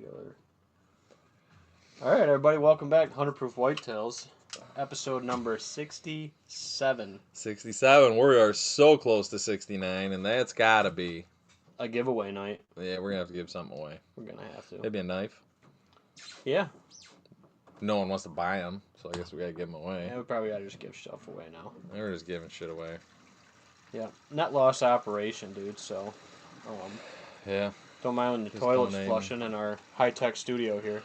together. All right, everybody, welcome back to 100 Proof Whitetails, episode number 67. 67. We are so close to 69, and that's gotta be a giveaway night. Yeah, we're gonna have to give something away. We're gonna have to. Maybe a knife. Yeah. No one wants to buy them, so I guess we gotta give them away. Yeah, we probably gotta just give stuff away now. We're just giving shit away. Yeah, net loss operation, dude. So, yeah. Don't mind the Just toilets donating. flushing in our high-tech studio here.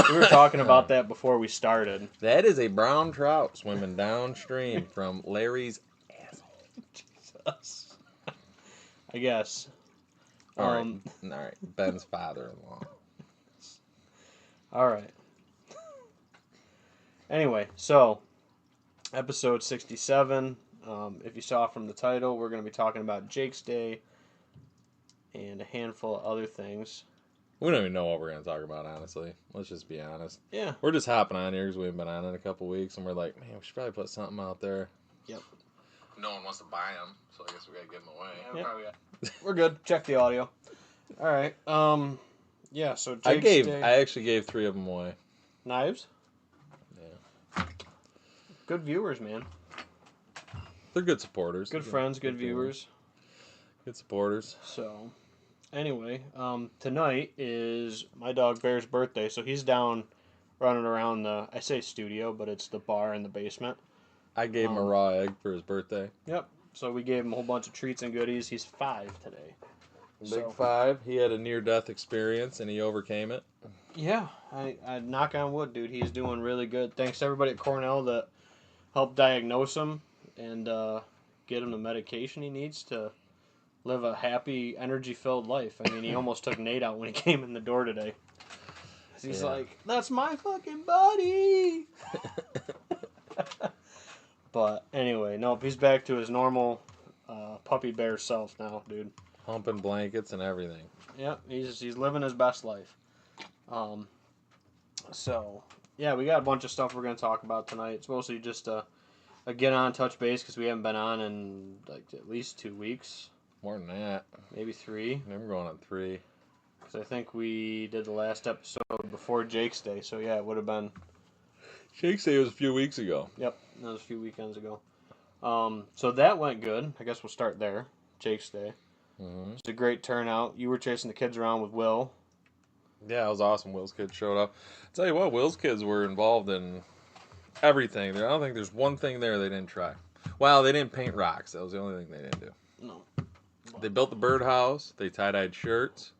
We were talking about that before we started. That is a brown trout swimming downstream from Larry's asshole. Jesus. I guess. All right. Ben's father-in-law. All right. Anyway, so episode 67. If you saw from the title, we're going to be talking about Jake's Day and a handful of other things. We don't even know what we're going to talk about, honestly. Let's just be honest. Yeah. We're just hopping on here because we haven't been on in a couple weeks, and we're like, man, we should probably put something out there. Yep. No one wants to buy them, so I guess we got to give them away. Yep. We're good. Check the audio. All right. Yeah, so Jake's Day. I actually gave 3 of them away. Knives? Yeah. Good viewers, man. They're good supporters. Good friends, good viewers. Good supporters. So, anyway, tonight is my dog Bear's birthday, so he's down running around the, I say studio, but it's the bar in the basement. I gave him a raw egg for his birthday. Yep. So we gave him a whole bunch of treats and goodies. He's 5 today. Big 5. He had a near-death experience, and he overcame it. Yeah. I knock on wood, dude. He's doing really good. Thanks to everybody at Cornell that helped diagnose him and get him the medication he needs to live a happy, energy-filled life. I mean, he almost took Nate out when he came in the door today. He's like, that's my fucking buddy! But anyway, nope, he's back to his normal puppy bear self now, dude. Humping blankets and everything. Yep, he's living his best life. So, yeah, we got a bunch of stuff we're going to talk about tonight. It's mostly just a get on, touch base, because we haven't been on in like at least 2 weeks. More than that. Maybe 3. Maybe we're going on 3. Because I think we did the last episode before Jake's Day, so yeah, it would have been... Jake's Day was a few weeks ago. Yep, that was a few weekends ago. So that went good. I guess we'll start there. Jake's Day. Mm-hmm. It's a great turnout. You were chasing the kids around with Will. Yeah, it was awesome. Will's kids showed up. I'll tell you what, Will's kids were involved in everything. I don't think there's one thing there they didn't try. Well, they didn't paint rocks. That was the only thing they didn't do. No. They built the birdhouse. They tie-dyed shirts.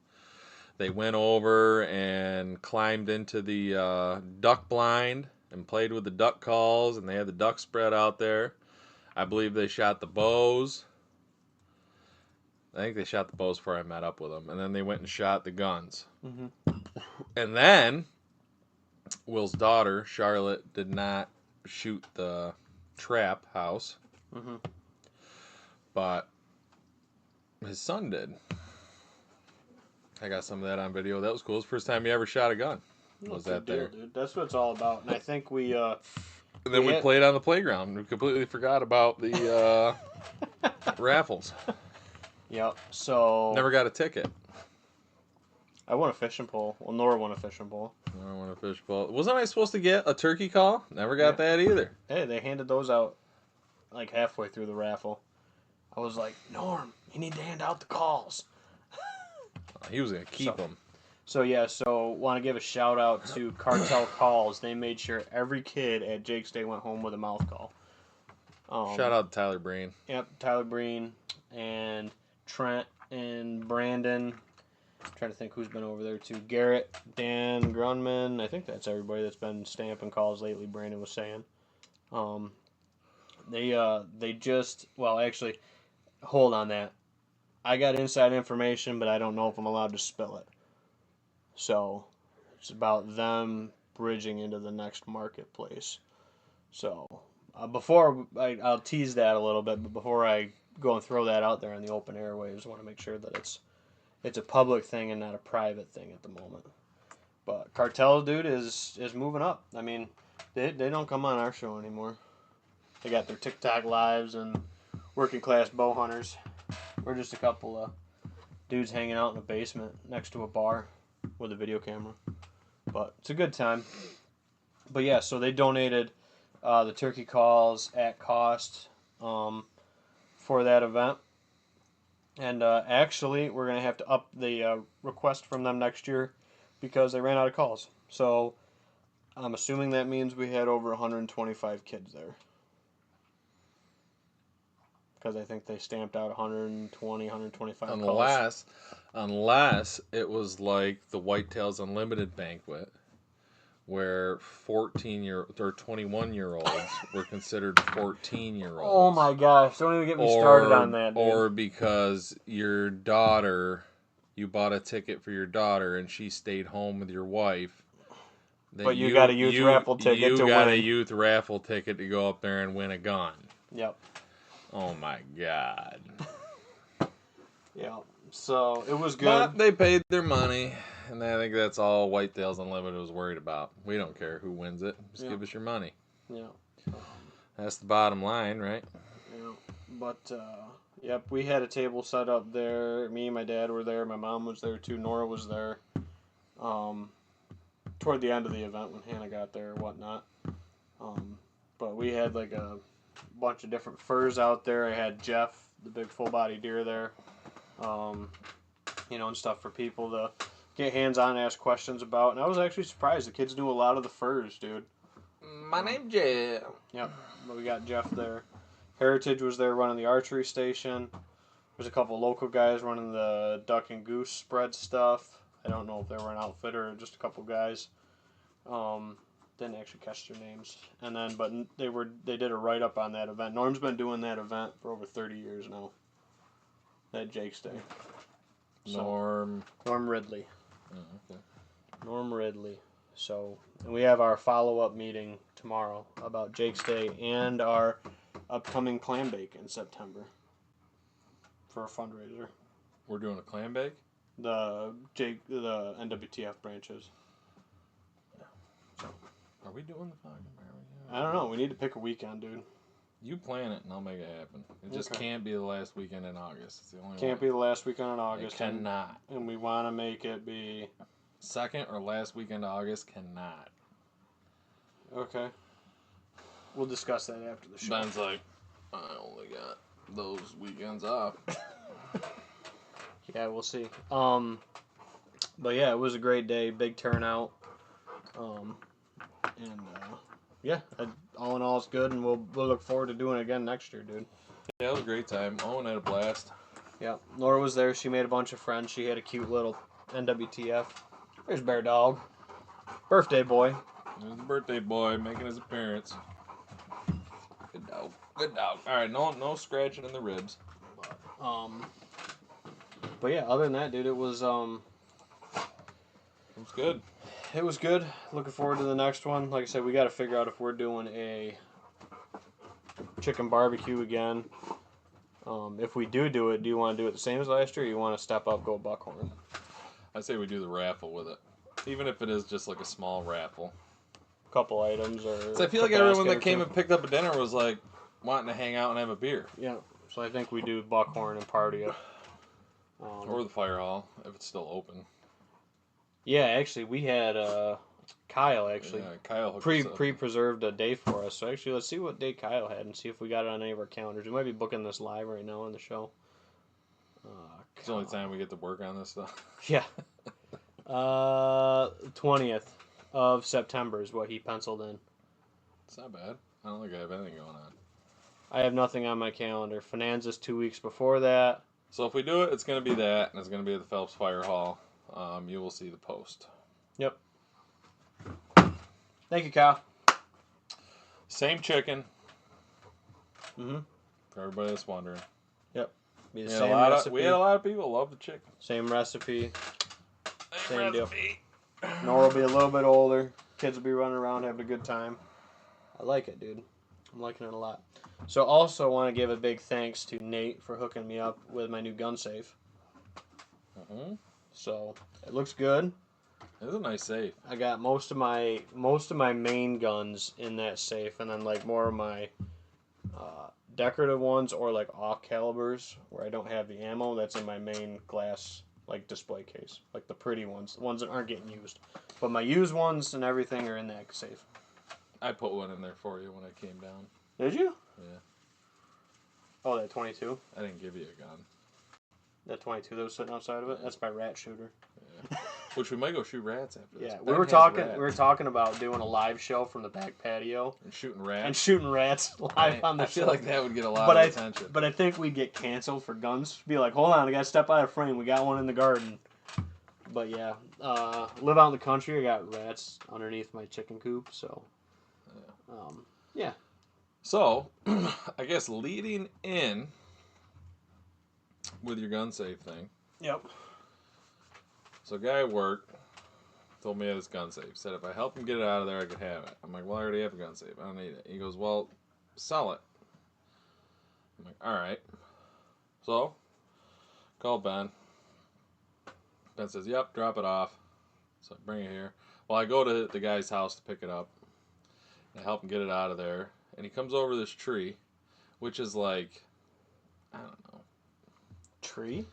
They went over and climbed into the duck blind and played with the duck calls, and they had the duck spread out there. I believe they shot the bows. I think they shot the bows before I met up with them. And then they went and shot the guns. Mm-hmm. And then Will's daughter, Charlotte, did not shoot the trap house. Mm-hmm. But his son did. I got some of that on video. That was cool. It was the first time he ever shot a gun. Was that there? Dude. That's what it's all about. And I think we... And then we played on the playground. We completely forgot about the raffles. Yep, so... Never got a ticket. I won a fishing pole. Well, Nora won a fishing pole. I won a fish pole. Wasn't I supposed to get a turkey call? Never got that either. Hey, they handed those out like halfway through the raffle. I was like, Norm, you need to hand out the calls. He was going to keep them. So want to give a shout out to Cartel Calls. They made sure every kid at Jake's Day went home with a mouth call. Shout out to Tyler Breen. Yep, Tyler Breen and Trent and Brandon. I'm trying to think who's been over there too. Garrett, Dan Grunman. I think that's everybody that's been stamping calls lately. Brandon was saying. They just, well, actually, hold on that. I got inside information, but I don't know if I'm allowed to spill it. So, it's about them bridging into the next marketplace. So, before I'll tease that a little bit, but before I go and throw that out there on the open airwaves, I want to make sure that it's a public thing and not a private thing at the moment. But Cartel, dude, is moving up. I mean, they don't come on our show anymore. They got their TikTok lives and working class bow hunters. We're just a couple of dudes hanging out in a basement next to a bar. with a video camera. But it's a good time. But yeah, so they donated the turkey calls at cost for that event. And actually, we're going to have to up the request from them next year because they ran out of calls. So I'm assuming that means we had over 125 kids there. Because I think they stamped out 120, 125 calls. Unless it was like the Whitetails Unlimited banquet, where 21-year-olds were considered 14-year-olds. Oh my gosh! Don't even get me started on that, dude. Or because your daughter, you bought a ticket for your daughter and she stayed home with your wife. But you got a youth raffle ticket to win. You got a youth raffle ticket to go up there and win a gun. Yep. Oh my God. Yeah. So it was good. But they paid their money, and I think that's all Whitetails Unlimited was worried about. We don't care who wins it. Just give us your money. Yeah. That's the bottom line, right? Yeah. But, yep, we had a table set up there. Me and my dad were there. My mom was there too. Nora was there. Toward the end of the event when Hannah got there or whatnot. But we had like a bunch of different furs out there. I had Jeff, the big full body deer there. And stuff for people to get hands on and ask questions about. And I was actually surprised. The kids knew a lot of the furs, dude. My name's Jeff. Yep. But we got Jeff there. Heritage was there running the archery station. There's a couple local guys running the duck and goose spread stuff. I don't know if they were an outfitter or just a couple guys. Didn't actually catch their names. And then, but they did a write up on that event. Norm's been doing that event for over 30 years now. At Jake's Day. Norm Ridley. Oh, okay. Norm Ridley. So, and we have our follow-up meeting tomorrow about Jake's Day and our upcoming clam bake in September for a fundraiser. We're doing a clam bake? The NWTF branches. Yeah. So, are we doing the fucking barbecue? I don't know. We need to pick a weekend, dude. You plan it and I'll make it happen. It just can't be the last weekend in August. It's the only Can't be the last weekend in August. It cannot. And we want to make it be... Second or last weekend of August cannot. Okay. We'll discuss that after the show. Ben's like, I only got those weekends off. Yeah, we'll see. But yeah, it was a great day. Big turnout. Yeah, all in all, it's good, and we'll look forward to doing it again next year, dude. Yeah, it was a great time. Owen had a blast. Yeah, Laura was there. She made a bunch of friends. She had a cute little NWTF. There's Bear Dog. Birthday boy. There's the birthday boy making his appearance. Good dog. Good dog. All right, no scratching in the ribs. But yeah, other than that, dude, it was good. It was good. Looking forward to the next one. Like I said, we got to figure out if we're doing a chicken barbecue again. If we do it, do you want to do it the same as last year, or you want to step up, go buckhorn? I say we do the raffle with it, even if it is just like a small raffle. Couple items, or. So I feel like everyone that came and picked up a dinner was like wanting to hang out and have a beer. Yeah. So I think we do buckhorn and party it. Or the fire hall if it's still open. Yeah, actually, we had Kyle actually Kyle pre-preserved a day for us. So actually, let's see what day Kyle had and see if we got it on any of our calendars. We might be booking this live right now on the show. It's the only time we get to work on this stuff. Yeah. 20th of September is what he penciled in. It's not bad. I don't think I have anything going on. I have nothing on my calendar. Finanza's 2 weeks before that. So if we do it, it's going to be that, and it's going to be at the Phelps Fire Hall. You will see the post. Yep. Thank you, Kyle. Same chicken. Mm-hmm. For everybody that's wondering. Yep. We had a lot of people love the chicken. Same recipe. Same deal. Nora will be a little bit older. Kids will be running around having a good time. I like it, dude. I'm liking it a lot. So also want to give a big thanks to Nate for hooking me up with my new gun safe. Mm-hmm. So it looks good. It's a nice safe. I got most of my main guns in that safe, and then like more of my decorative ones or like off calibers where I don't have the ammo. That's in my main glass like display case, like the pretty ones, the ones that aren't getting used. But my used ones and everything are in that safe. I put one in there for you when I came down. Did you? Yeah. Oh, that 22. I didn't give you a gun. That 22 that was sitting outside of it. That's my rat shooter. Yeah. Which we might go shoot rats after this. Yeah, Ben has we were rats. talking about doing a live show from the back patio And shooting rats. and shooting rats live on the show. I feel like that would get a lot but of I, attention. But I think we'd get canceled for guns. Be like, hold on, I gotta step out of frame. We got one in the garden. But yeah, live out in the country. I got rats underneath my chicken coop. So, yeah. So, I guess leading in with your gun safe thing. Yep. So a guy at work told me he had this gun safe. Said if I help him get it out of there, I could have it. I'm like, well, I already have a gun safe. I don't need it. He goes, well, sell it. I'm like, all right. So, call Ben. Ben says, yep, drop it off. So I bring it here. Well, I go to the guy's house to pick it up. I help him get it out of there. And he comes over this tree, which is like, I don't know. Tree?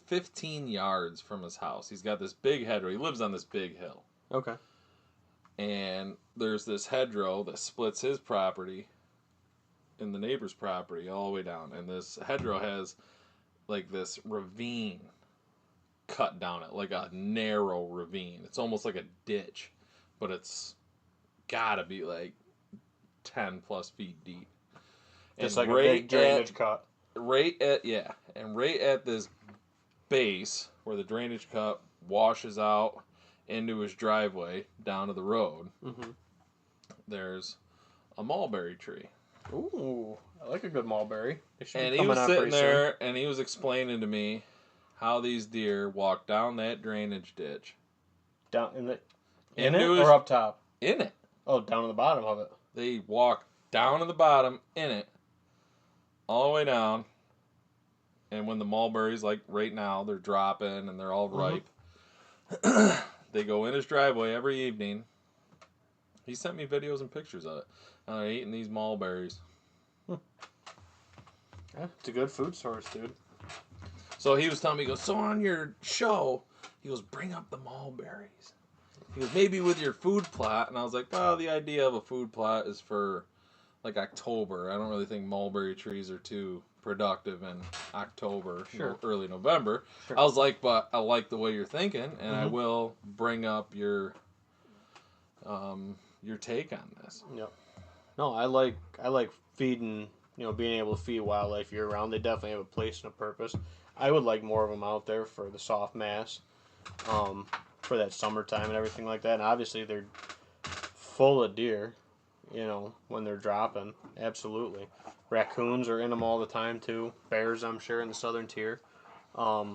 15 yards from his house. He's got this big hedgerow. He lives on this big hill. Okay. And there's this hedgerow that splits his property and the neighbor's property all the way down. And this hedgerow has like this ravine cut down it, like a narrow ravine. It's almost like a ditch, but it's gotta be like 10 plus feet deep. It's and like a big drainage cut. Right at this base where the drainage cut washes out into his driveway down to the road, there's a mulberry tree. Ooh, I like a good mulberry. And he was sitting there and he was explaining to me how these deer walk down that drainage ditch. Down in it or up top? In it. Oh, down to the bottom of it. They walk down to the bottom in it, all the way down. And when the mulberries, like right now, they're dropping and they're all ripe, they go in his driveway every evening. He sent me videos and pictures of it. And they're eating these mulberries. Yeah, it's a good food source, dude. So he was telling me, he goes, so on your show, he goes, bring up the mulberries. He goes, maybe with your food plot. And I was like, well, the idea of a food plot is for like October. I don't really think mulberry trees are too productive in October, early November. Sure. I was like, but I like the way you're thinking, and I will bring up your take on this. Yep. No, I like feeding, being able to feed wildlife year round. They definitely have a place and a purpose. I would like more of them out there for the soft mass, for that summertime and everything like that. And obviously they're full of deer, when they're dropping. Absolutely. Raccoons are in them all the time too. Bears, I'm sure, in the southern tier.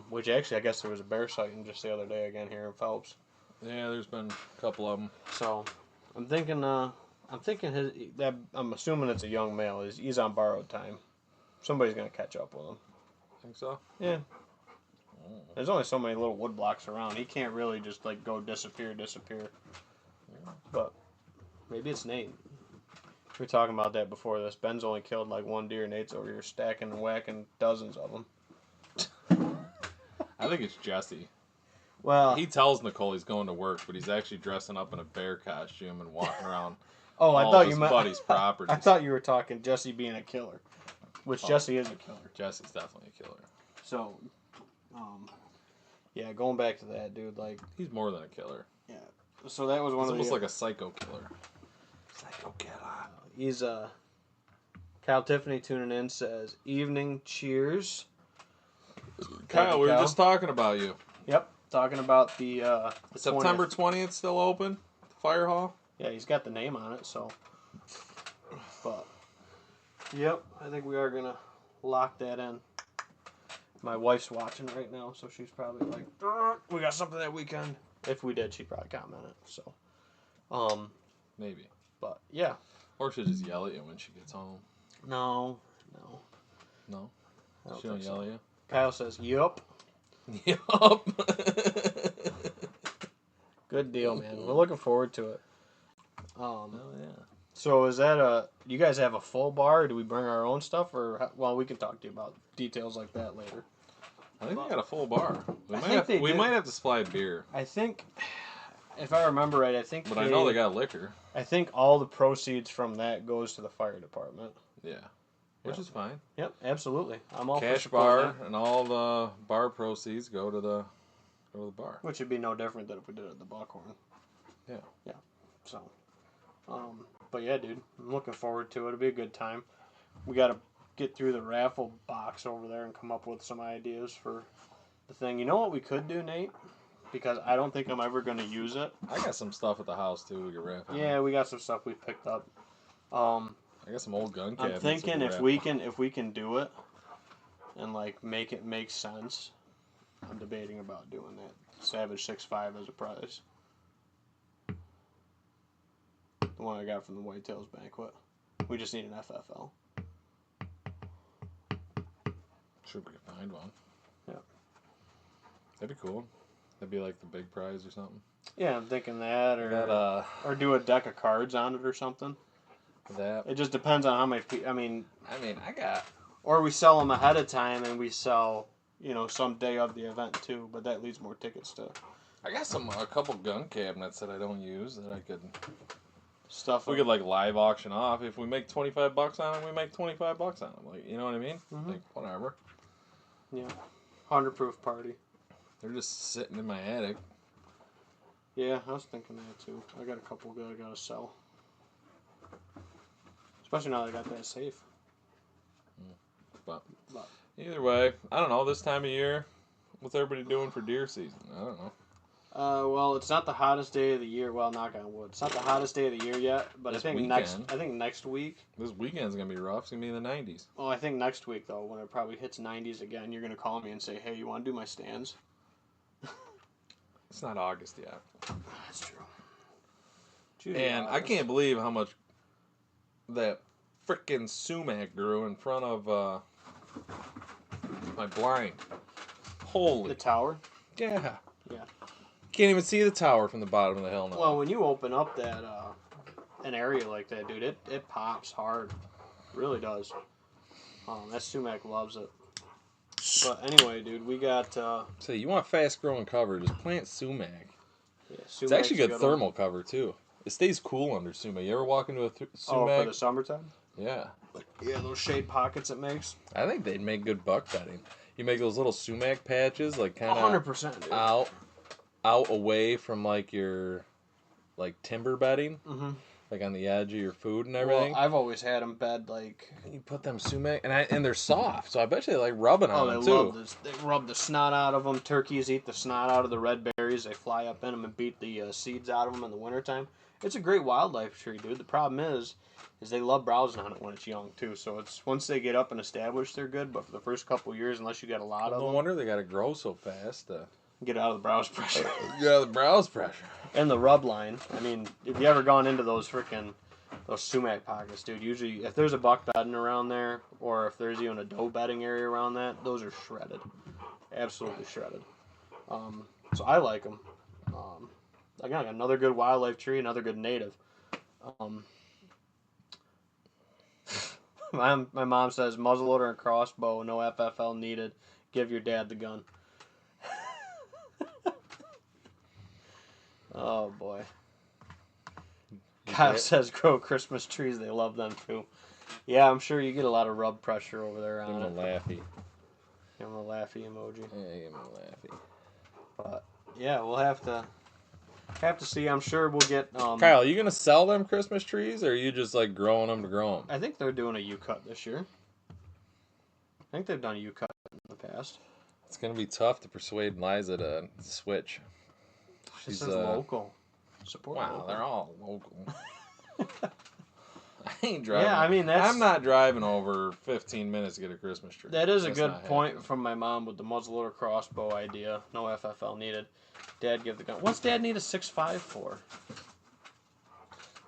Which actually, I guess there was a bear sighting just the other day again here in Phelps. Yeah, there's been a couple of them. So, I'm thinking I'm assuming it's a young male. He's on borrowed time. Somebody's gonna catch up with him. Think so? Yeah. There's only so many little wood blocks around. He can't really just like go disappear. But maybe it's Nate. We were talking about that before this. Ben's only killed like one deer. Nate's over here stacking and whacking dozens of them. I think it's Jesse. Well, he tells Nicole he's going to work, but he's actually dressing up in a bear costume and walking around. I thought you meant buddy's properties. I thought you were talking Jesse being a killer, which Jesse is a killer. Jesse's definitely a killer. So, yeah, going back to that, dude, like he's more than a killer. Yeah. So that was one of almost like a psycho killer. Psycho killer. He's Kyle Tiffany tuning in says, "Evening cheers." Kyle, we were just talking about you. Yep, talking about the September 20th still open, the fire hall. Yeah, he's got the name on it, so. But, yep, I think we are gonna lock that in. My wife's watching right now, so she's probably like, "We got something that weekend." If we did, she'd probably comment it. So, maybe. But yeah. Or she'll just yell at you when she gets home. No. She don't yell at you. Kyle says, "Yup." Yup. Good deal, man. We're looking forward to it. Oh yeah. So is that you guys have a full bar, or do we bring our own stuff, or, well, we can talk to you about details like that later. I think they got a full bar. We do. might have to supply beer. I think, if I remember right, But I know they got liquor. I think all the proceeds from that goes to the fire department. Yeah. Which is fine. Yep, absolutely. I'm all Cash for bar that. and all the bar proceeds go to the bar. Which would be no different than if we did it at the Buckhorn. Yeah. Yeah. So, but yeah, dude, I'm looking forward to it. It'll be a good time. We got to get through the raffle box over there and come up with some ideas for the thing. You know what we could do, Nate? Because I don't think I'm ever going to use it. I got some stuff at the house too. We can raffle. Yeah, we got some stuff we picked up. I got some old gun cabinets. I'm thinking if we can do it and like make it make sense. I'm debating about doing that. Savage 6.5 as a prize. The one I got from the Whitetails banquet. We just need an FFL. Sure, we can find one. Yeah. That'd be cool. That'd be like the big prize or something. Yeah, I'm thinking that, or do a deck of cards on it or something. That. It just depends on how many. I mean, I got. Or we sell them ahead of time and we sell, some day of the event too. But that leads more tickets to. I got a couple gun cabinets that I don't use that I could. Stuff. We could like live auction off. If we make $25 on them, we make $25 on them. Like, you know what I mean? Mm-hmm. Like, whatever. Yeah. 100 proof party. They're just sitting in my attic. Yeah, I was thinking that too. I got a couple that I gotta sell. Especially now that I got that safe. But either way, I don't know. This time of year, what's everybody doing for deer season? I don't know. Well, it's not the hottest day of the year. Well, knock on wood. It's not the hottest day of the year yet, but This I think weekend. next week. This weekend's gonna be rough. It's gonna be in the 90s. Well, I think next week though, when it probably hits 90s again, you're gonna call me and say, "Hey, you want to do my stands?" It's not August yet. That's true. And I can't believe how much that frickin' sumac grew in front of my blind. Holy. The tower. Yeah. Yeah. Can't even see the tower from the bottom of the hill now. Well, when you open up that an area like that, dude, it pops hard. It really does. That sumac loves it. But anyway, dude, we got. So you want fast growing cover? Just plant sumac. Yeah, It's actually good thermal cover too. It stays cool under sumac. You ever walk into a sumac? Oh, for the summertime. Yeah. Yeah, those shade pockets it makes. I think they'd make good buck bedding. You make those little sumac patches, like kind of 100%, out away from like your timber bedding, Mm-hmm. like on the edge of your food and everything. Well, I've always had them bed like. You put them sumac, and they're soft, so I bet you they like rubbing on them too. Love this. They rub the snot out of them. Turkeys eat the snot out of the red berries. They fly up in them and beat the seeds out of them in the wintertime. It's a great wildlife tree, dude. The problem is they love browsing on it when it's young too. So it's once they get up and established, they're good. But for the first couple of years, unless you got a lot of No them, wonder they got to grow so fast to get out of the browse pressure. get out of the browse pressure. And the rub line. I mean, if you ever gone into those sumac pockets, dude, usually if there's a buck bedding around there, or if there's even a doe bedding area around that, those are shredded. Absolutely shredded. So I like them. Again, another good wildlife tree, another good native. My mom says muzzleloader and crossbow, no FFL needed. Give your dad the gun. Oh boy. Kyle says grow Christmas trees. They love them too. Yeah, I'm sure you get a lot of rub pressure over there on Give him a it. laughy. Give him a laughy emoji. Yeah, give him a laughy. But yeah, we'll have to see. I'm sure we'll get. Kyle, you gonna sell them Christmas trees, or are you just like growing them to grow them? I think they're doing a U-cut this year. I think they've done a U-cut in the past. It's gonna be tough to persuade Liza to switch. She's local. Support. Wow, local. they're all local. I ain't driving. Yeah, I mean I'm not driving over 15 minutes to get a Christmas tree. That is a That's good not point happening. from my mom with the muzzleloader crossbow idea. No FFL needed. Dad give the gun. What's Dad need a 6.5 for?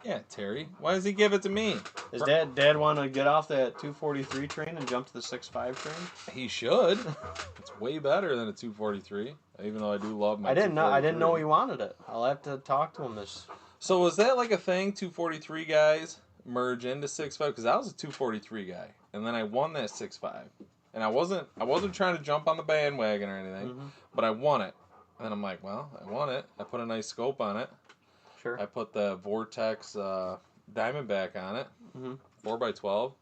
Yeah, Terry. Why does he give it to me? Does Dad want to get off that 243 train and jump to the 6.5 train? He should. It's way better than a 243. Even though I do love my. I didn't know. I didn't know 243. he wanted it. I'll have to talk to him this. So was that like a thing? 243 guys merge into 6.5? Because I was a 243 guy, and then I won that 6.5. and I wasn't trying to jump on the bandwagon or anything, but I won it. And I'm like, well, I won it. I put a nice scope on it. Sure. I put the Vortex Diamondback on it, 4x12.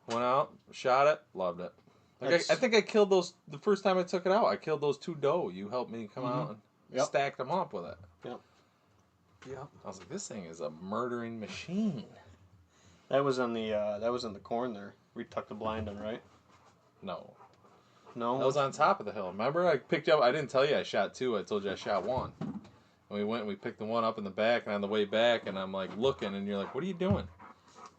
Went out, shot it, loved it. Like I think I killed those the first time I took it out. I killed those 2 doe. You helped me come out and stacked them up with it. Yep. Yep. I was like, this thing is a murdering machine. That was in the corn there. We tucked the blind in, right? No. No. That was on top of the hill. Remember, I picked up. I didn't tell you I shot 2. I told you I shot 1. And we went and we picked the one up in the back. And on the way back, and I'm like looking, and you're like, "What are you doing?"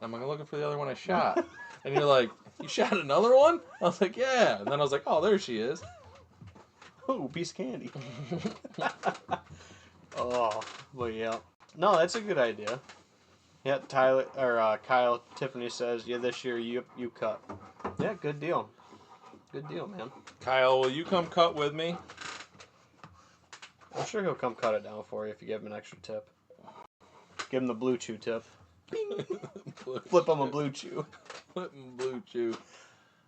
I'm like, "I'm looking for the other one I shot." And you're like, "You shot another one?" I was like, "Yeah." And then I was like, "Oh, there she is." Oh, piece of candy. Oh, but yeah. No, that's a good idea. Yeah, Kyle Tiffany says, yeah, this year you cut. Yeah, good deal. Good deal, man. Kyle, will you come cut with me? I'm sure he'll come cut it down for you if you give him an extra tip. Give him the blue chew tip. Flip him a blue chew. Flip him blue chew.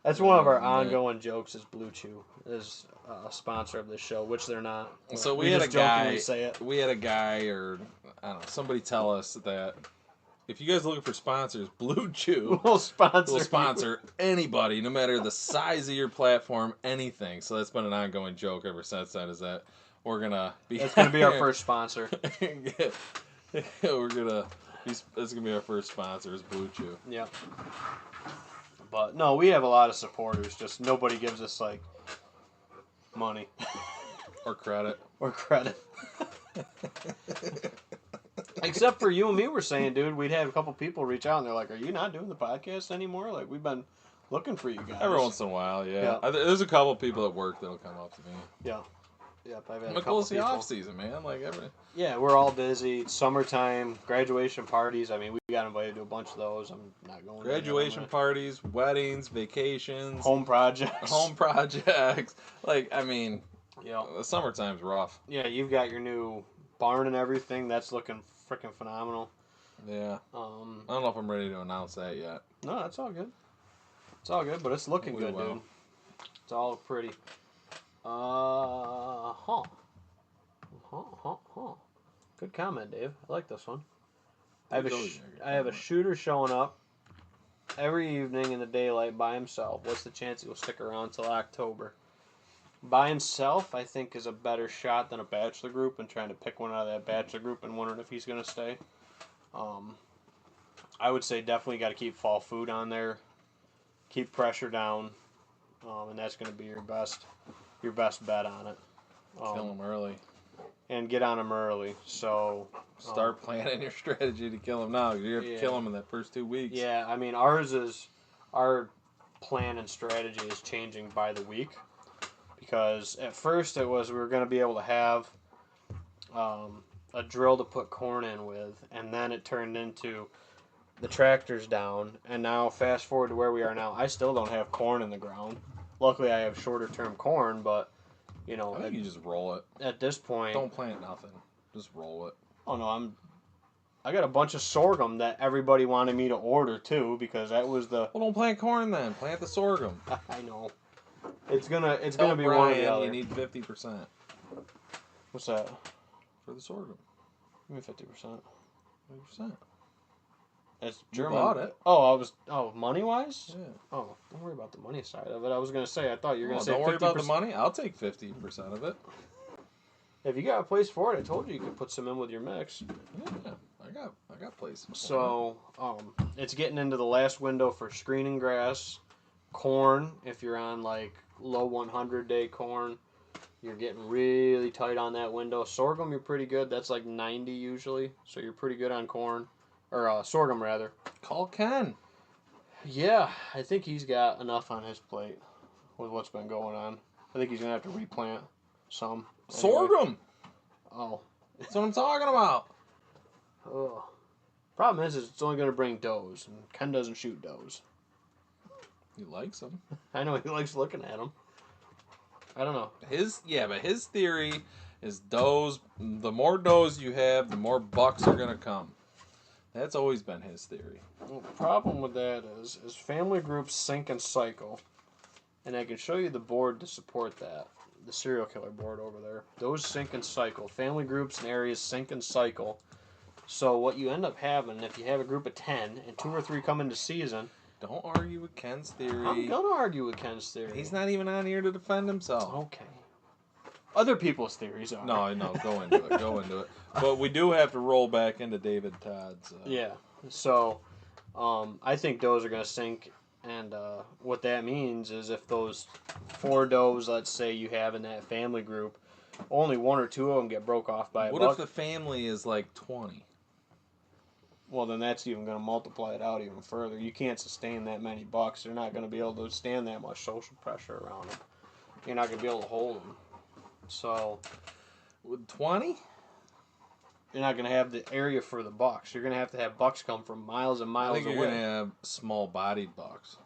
That's one of our ongoing jokes is Blue Chew is a sponsor of this show, which they're not. So we had a guy. We had a guy, or I don't know, somebody tell us that if you guys are looking for sponsors, Blue Chew will sponsor anybody, no matter the size of your platform, anything. So that's been an ongoing joke ever since then. Is that we're gonna be? That's gonna be our first sponsor. We're gonna. That's gonna be our first sponsor. Is Blue Chew. Yeah. But no, we have a lot of supporters. Just nobody gives us like money or credit. Except for you and me were saying, dude, we'd have a couple people reach out and they're like, "Are you not doing the podcast anymore? Like we've been looking for you guys." Every once in a while, yeah. There's a couple people at work that'll come up to me. Yeah. Yep, I've had a couple people. Off season, man. Like Yeah, we're all busy. It's summertime, graduation parties. I mean, we got invited to a bunch of those. I'm not going. Graduation parties, weddings, vacations, home projects. Like, I mean, yeah, the summertime's rough. Yeah, you've got your new barn and everything. That's looking freaking phenomenal. Yeah. I don't know if I'm ready to announce that yet. No, that's all good. It's all good, but it's looking good, dude. It's all pretty. Good comment, Dave. I like this one. I have a shooter showing up every evening in the daylight by himself. What's the chance he will stick around till October? By himself, I think, is a better shot than a bachelor group and trying to pick one out of that bachelor group and wondering if he's going to stay. I would say definitely got to keep fall food on there, keep pressure down, and that's going to be your best bet on it. Kill him early. And get on him early. So start planning your strategy to kill him now. You have to kill him in that first 2 weeks. Yeah, I mean our plan and strategy is changing by the week. Because at first it was we were going to be able to have a drill to put corn in with, and then it turned into the tractor's down, and now fast forward to where we are now, I still don't have corn in the ground. Luckily I have shorter term corn, but you know, I think you just roll it. At this point, don't plant nothing. Just roll it. Oh no, I got a bunch of sorghum that everybody wanted me to order too, because that was the. Well, don't plant corn then. Plant the sorghum. I know. It's gonna be one or the other. You need 50%. What's that? For the sorghum. Give me 50%. 50%. It's German. You bought it. Money wise? Yeah. Oh, don't worry about the money side of it. I was gonna say, I thought you were gonna say. Don't worry 50%. about the money. I'll take 50% of it. If you got a place for it, I told you could put some in with your mix. Yeah, I got places. So, it's getting into the last window for screening grass, corn. If you're on like low 100-day corn, you're getting really tight on that window. Sorghum, you're pretty good. That's like 90 usually, so you're pretty good on corn. Or sorghum, rather. Call Ken. Yeah, I think he's got enough on his plate with what's been going on. I think he's going to have to replant some. Anyway. Sorghum! Oh. That's what I'm talking about. Oh. Problem is it's only going to bring does, and Ken doesn't shoot does. He likes them. I know, he likes looking at them. I don't know. But his theory is does, the more does you have, the more bucks are going to come. That's always been his theory. Well, the problem with that is family groups sink and cycle. and I can show you the board to support that. The serial killer board over there. Those sync and cycle. Family groups and areas sync and cycle. So what you end up having, if you have a group of 10 and 2 or 3 come into season... Don't argue with Ken's theory. I'm going to argue with Ken's theory. He's not even on here to defend himself. Okay. Other people's theories are. No, go into it. But we do have to roll back into David Todd's. Yeah. So, I think does are going to sink, and what that means is if those 4 does, let's say you have in that family group, only 1 or 2 of them get broke off by a buck. What if the family is like 20? Well, then that's even going to multiply it out even further. You can't sustain that many bucks. They're not going to be able to stand that much social pressure around them. You're not going to be able to hold them. So, with 20? You're not going to have the area for the bucks. You're going to have bucks come from miles and miles away. I think you're going to have small-bodied bucks.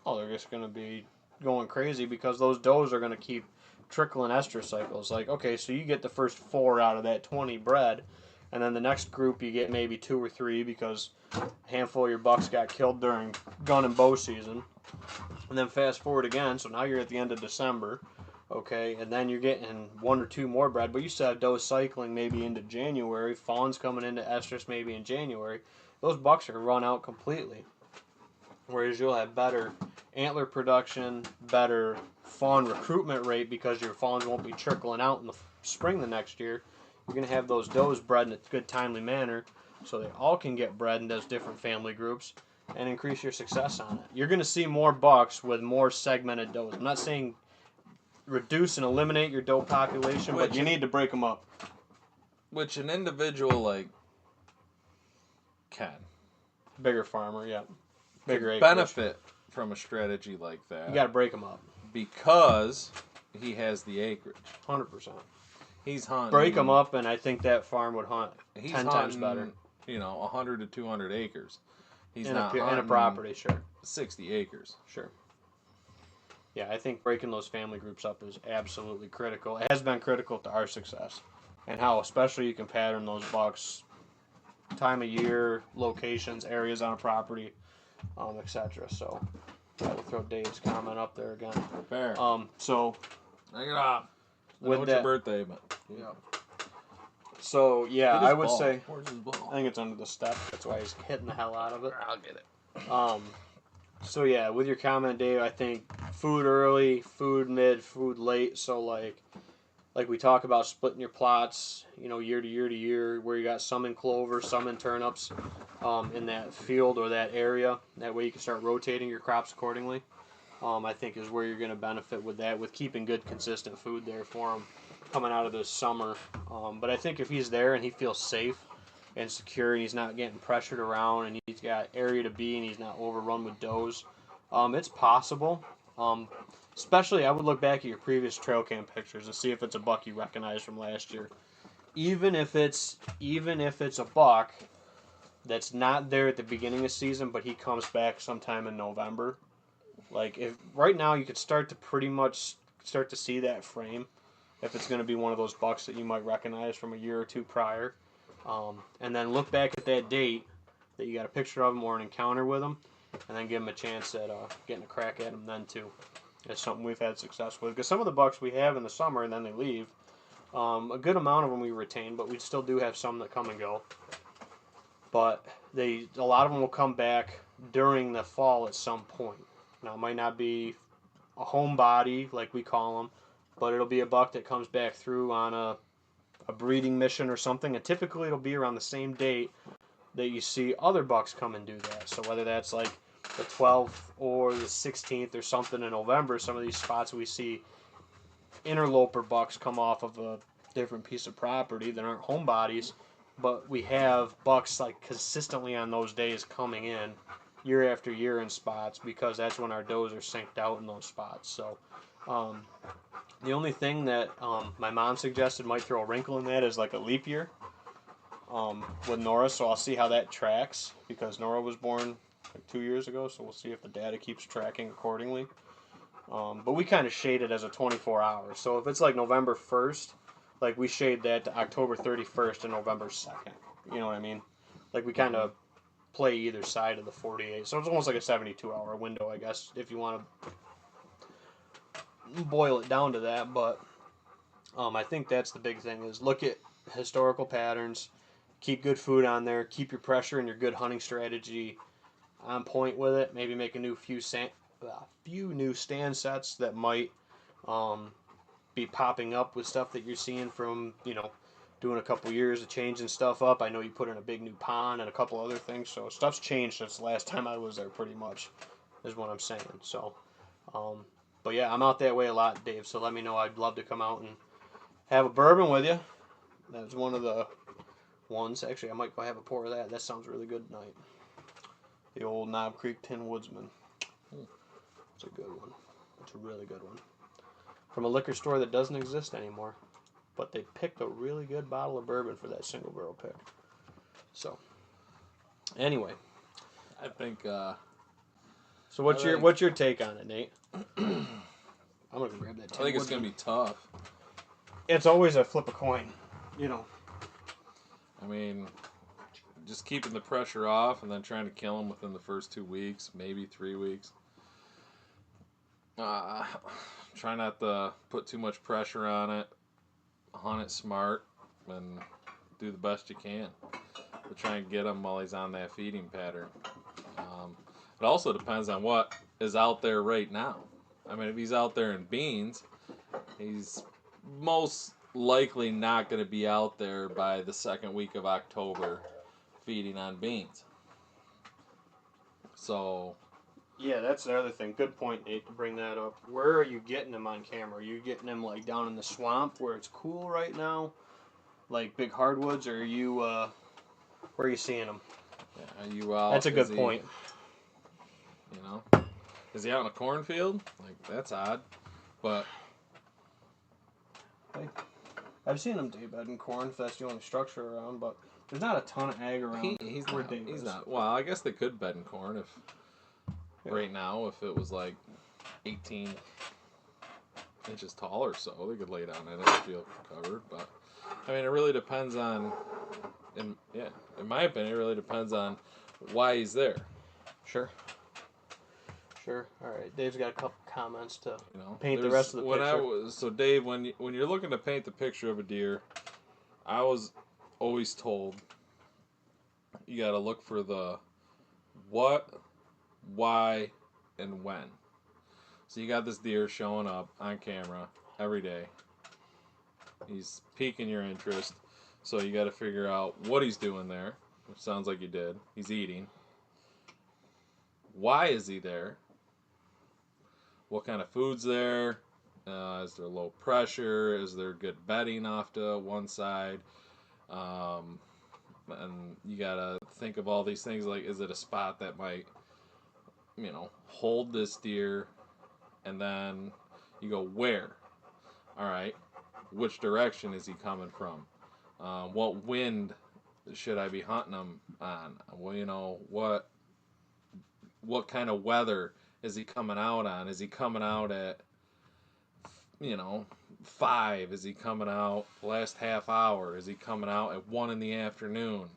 Oh, they're just going to be going crazy because those does are going to keep trickling estrus cycles. Like, okay, so you get the first 4 out of that 20 bred, and then the next group you get maybe 2 or 3 because a handful of your bucks got killed during gun and bow season. And then fast forward again, so now you're at the end of December. Okay, and then you're getting 1 or 2 more bred, but you still have does cycling maybe into January, fawns coming into estrus maybe in January. Those bucks are run out completely. Whereas you'll have better antler production, better fawn recruitment rate because your fawns won't be trickling out in the spring the next year. You're going to have those does bred in a good timely manner so they all can get bred in those different family groups and increase your success on it. You're going to see more bucks with more segmented does. I'm not saying reduce and eliminate your doe population, but you need to break them up. Which an individual like Ken, bigger farmer, yeah, bigger acreage, benefit from a strategy like that. You got to break them up because he has the acreage. 100%. He's hunting. Break them up, and I think that farm would hunt 10 times better. 100 to 200 acres. He's in not a property, sure. 60 acres, sure. Yeah, I think breaking those family groups up is absolutely critical. It has been critical to our success. And how especially you can pattern those bucks, time of year, locations, areas on a property, etc. So, I will throw Dave's comment up there again. Fair. So, knock it off. With your birthday, but yeah. So, yeah, I would say, where's his ball? I think it's under the step. That's why he's hitting the hell out of it. I'll get it. So yeah, with your comment, Dave, I think food early, food mid, food late. So like we talk about splitting your plots, year to year to year, where you got some in clover, some in turnips, in that field or that area. That way you can start rotating your crops accordingly. I think is where you're going to benefit with that, with keeping good, consistent food there for him coming out of this summer. But I think if he's there and he feels safe and secure and he's not getting pressured around and he's got area to be and he's not overrun with does, it's possible. Especially, I would look back at your previous trail cam pictures and see if it's a buck you recognize from last year. Even if it's a buck that's not there at the beginning of season, but he comes back sometime in November. Like if right now you could start to pretty much start to see that frame, if it's going to be one of those bucks that you might recognize from a year or two prior. And then look back at that date that you got a picture of him or an encounter with him, and then give him a chance at getting a crack at him then too. It's something we've had success with. Because some of the bucks we have in the summer and then they leave, a good amount of them we retain, but we still do have some that come and go. But a lot of them will come back during the fall at some point. Now, it might not be a home body, like we call them, but it'll be a buck that comes back through on a breeding mission or something, and typically it'll be around the same date that you see other bucks come and do that. So whether that's like the 12th or the 16th or something in November, some of these spots we see interloper bucks come off of a different piece of property that aren't home bodies, but we have bucks like consistently on those days coming in year after year in spots because that's when our does are synced out in those spots. So the only thing that my mom suggested might throw a wrinkle in that is like a leap year with Nora, so I'll see how that tracks because Nora was born like 2 years ago, so we'll see if the data keeps tracking accordingly. But we kind of shade it as a 24 hours. So if it's like November 1st, like we shade that to October 31st and November 2nd. You know what I mean? Like we kind of play either side of the 48. So it's almost like a 72-hour window, I guess, if you want to boil it down to that, but I think that's the big thing is look at historical patterns, keep good food on there, keep your pressure and your good hunting strategy on point with it. Maybe make a few new stand sets that might um, be popping up with stuff that you're seeing from doing a couple years of changing stuff up. I know you put in a big new pond and a couple other things, so stuff's changed since the last time I was there. Pretty much, is what I'm saying. So, but yeah, I'm out that way a lot, Dave. So let me know. I'd love to come out and have a bourbon with you. That's one of the ones. Actually, I might go have a pour of that. That sounds really good tonight. The old Knob Creek Tin Woodsman. It's a good one. It's a really good one. From a liquor store that doesn't exist anymore. But they picked a really good bottle of bourbon for that single barrel pick. So, anyway. I think. So what's your take on it, Nate? I'm gonna grab that. I think it's gonna be tough. It's always a flip a coin, I mean, just keeping the pressure off and then trying to kill them within the first 2 weeks, maybe 3 weeks. Try not to put too much pressure on it. Hunt it smart and do the best you can to try and get him while he's on that feeding pattern. It also depends on what is out there right now. I mean, if he's out there in beans, he's most likely not going to be out there by the second week of October feeding on beans. So... Yeah, that's the other thing. Good point, Nate, to bring that up. Where are you getting them on camera? Are you getting them like down in the swamp where it's cool right now, like big hardwoods, or are you where are you seeing them? Yeah, are you out? That's a good point. Is he out in a cornfield? Like that's odd, but hey, I've seen him day bed in corn if that's the only structure around, but there's not a ton of ag around. He's not. Well, I guess they could bed in corn if. Yeah. Right now, if it was like 18 inches tall or so, they could lay down in it and feel covered. But I mean, it really depends on, in my opinion, it really depends on why he's there. Sure. All right, Dave's got a couple comments to paint the rest of the picture. So Dave, when you're looking to paint the picture of a deer, I was always told you got to look for the what, why, and when. So you got this deer showing up on camera every day. He's piquing your interest. So you got to figure out what he's doing there, which sounds like you did. He's eating. Why is he there? What kind of food's there? Is there low pressure? Is there good bedding off to one side? And you got to think of all these things like, is it a spot that might hold this deer, and then you go where? All right, which direction is he coming from? What wind should I be hunting him on? Well, what kind of weather is he coming out on? Is he coming out at 5? Is he coming out last half hour? Is he coming out at 1 in the afternoon?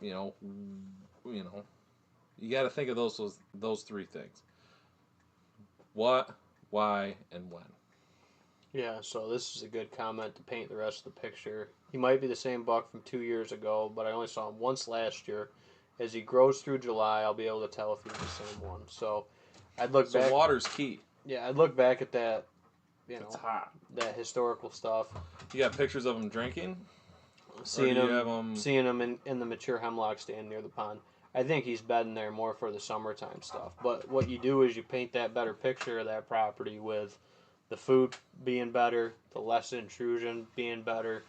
You got to think of those three things. What, why, and when. Yeah, so this is a good comment to paint the rest of the picture. He might be the same buck from 2 years ago, but I only saw him once last year. As he grows through July, I'll be able to tell if he's the same one. So I'd look back. So water's key. Yeah, I'd look back at that, it's hot. That historical stuff. You got pictures of him drinking? Seeing him in the mature hemlock stand near the pond. I think he's bedding there more for the summertime stuff. But what you do is you paint that better picture of that property with the food being better, the less intrusion being better,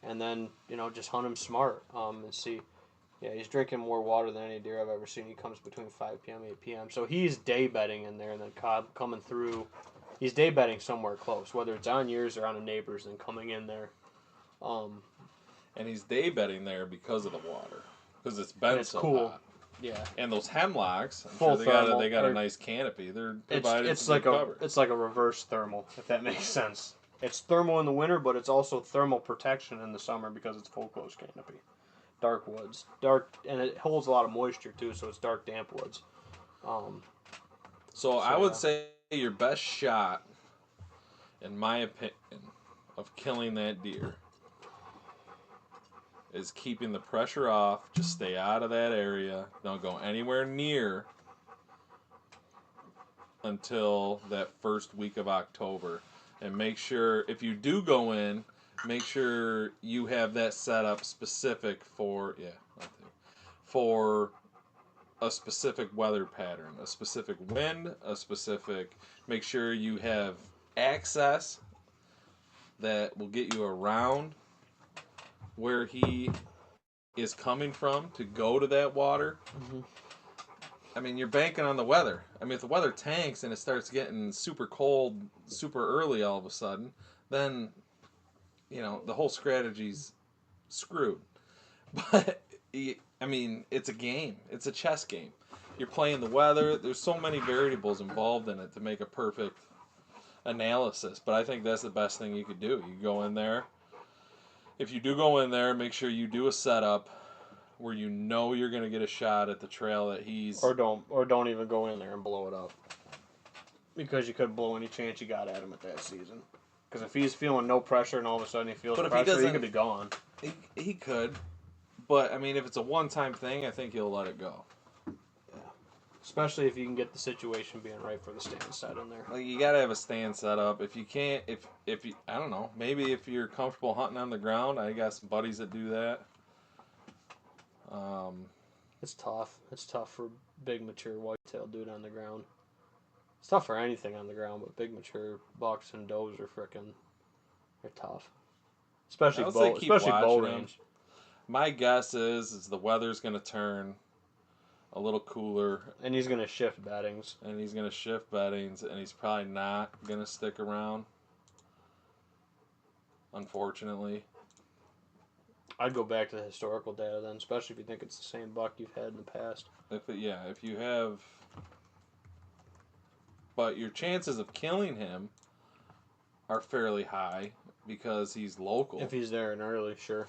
and then, just hunt him smart and see. Yeah, he's drinking more water than any deer I've ever seen. He comes between 5 p.m. and 8 p.m. So he's day bedding in there, and then Cobb coming through. He's day bedding somewhere close, whether it's on yours or on a neighbor's, and coming in there. And he's day bedding there because of the water. Because it's been so cool. hot. Yeah. And those hemlocks, Full thermal, they got a nice canopy. They're provided it's like cover. It's like a reverse thermal, if that makes sense. It's thermal in the winter, but it's also thermal protection in the summer because it's full close canopy. Dark woods. And it holds a lot of moisture too, so it's dark, damp woods. So I would say your best shot, in my opinion, of killing that deer is keeping the pressure off. Just stay out of that area. Don't go anywhere near until that first week of October. And make sure, if you do go in, make sure you have that set up specific for, for a specific weather pattern, a specific wind, make sure you have access that will get you around where he is coming from to go to that water. Mm-hmm. I mean, you're banking on the weather. I mean, if the weather tanks and it starts getting super cold super early all of a sudden, then, the whole strategy's screwed. But, I mean, it's a game. It's a chess game. You're playing the weather. There's so many variables involved in it to make a perfect analysis. But I think that's the best thing you could do. You go in there. If you do go in there, make sure you do a setup where you're going to get a shot at the trail that he's... Or don't even go in there and blow it up. Because you could blow any chance you got at him at that season. Because if he's feeling no pressure and all of a sudden he feels pressure, he could be gone. He could. But, I mean, if it's a one-time thing, I think he'll let it go. Yeah. Especially if you can get the situation being right for the stand set in there. Like, you got to have a stand set up. If you can't, if you, I don't know, maybe if you're comfortable hunting on the ground, I got some buddies that do that. It's tough. It's tough for big, mature whitetail dude on the ground. It's tough for anything on the ground, but big, mature bucks and does are they're tough. Especially bow range. My guess is the weather's going to turn a little cooler. And he's going to shift beddings. And he's he's probably not going to stick around, unfortunately. I'd go back to the historical data then, especially if you think it's the same buck you've had in the past. If you have... But your chances of killing him are fairly high because he's local. If he's there and early, sure.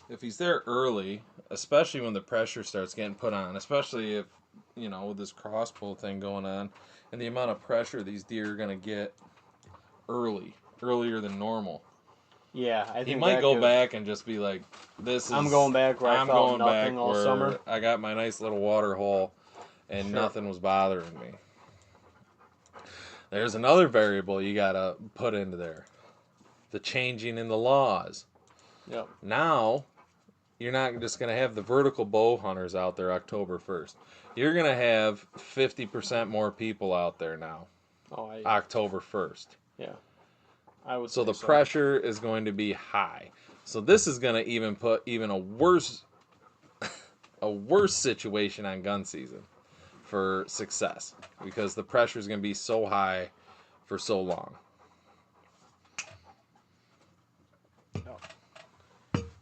If he's there early, especially when the pressure starts getting put on, especially if, with this crossbow thing going on, and the amount of pressure these deer are going to get earlier than normal. Yeah, I think he might go back and just be like, I'm going back where I felt nothing all summer. I got my nice little water hole, and nothing was bothering me. There's another variable you got to put into there. The changing in the laws. Yep. Now, you're not just going to have the vertical bow hunters out there October 1st. You're going to have 50% more people out there now. October 1st. Yeah. I would So the pressure is going to be high. So this is going to even put a worse situation on gun season for success, because the pressure is going to be so high for so long.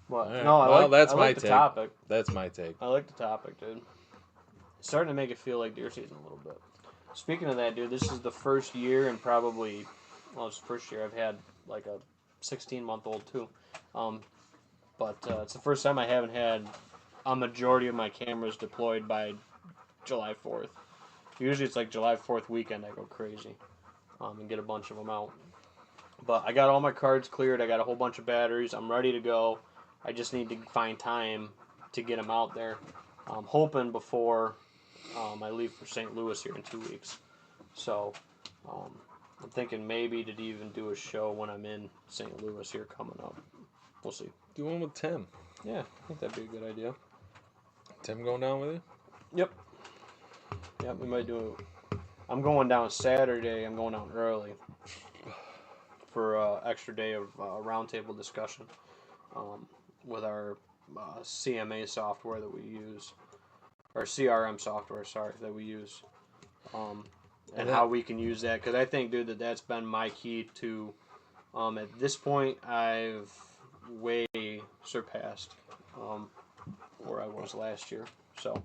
Well, right. No, that's my take. Topic. That's my take. I like the topic, dude. It's starting to make it feel like deer season a little bit. Speaking of that, dude, this is the first year and probably, it's the first year I've had like a 16-month-old too. But it's the first time I haven't had a majority of my cameras deployed by July 4th. Usually it's like July 4th weekend I go crazy and get a bunch of them out. But I got all my cards cleared. I got a whole bunch of batteries. I'm ready to go. I just need to find time to get them out there. I'm hoping before I leave for St. Louis here in 2 weeks. So I'm thinking maybe to even do a show when I'm in St. Louis here coming up. We'll see. Do one with Tim. Yeah, I think that'd be a good idea. Tim going down with you? Yep. Yep, we might do it. I'm going down Saturday. I'm going down early for an extra day of roundtable discussion with our CMA software that we use, or CRM software, that we use, and how we can use that. Because I think, dude, that's been my key to, at this point, I've way surpassed where I was last year. So,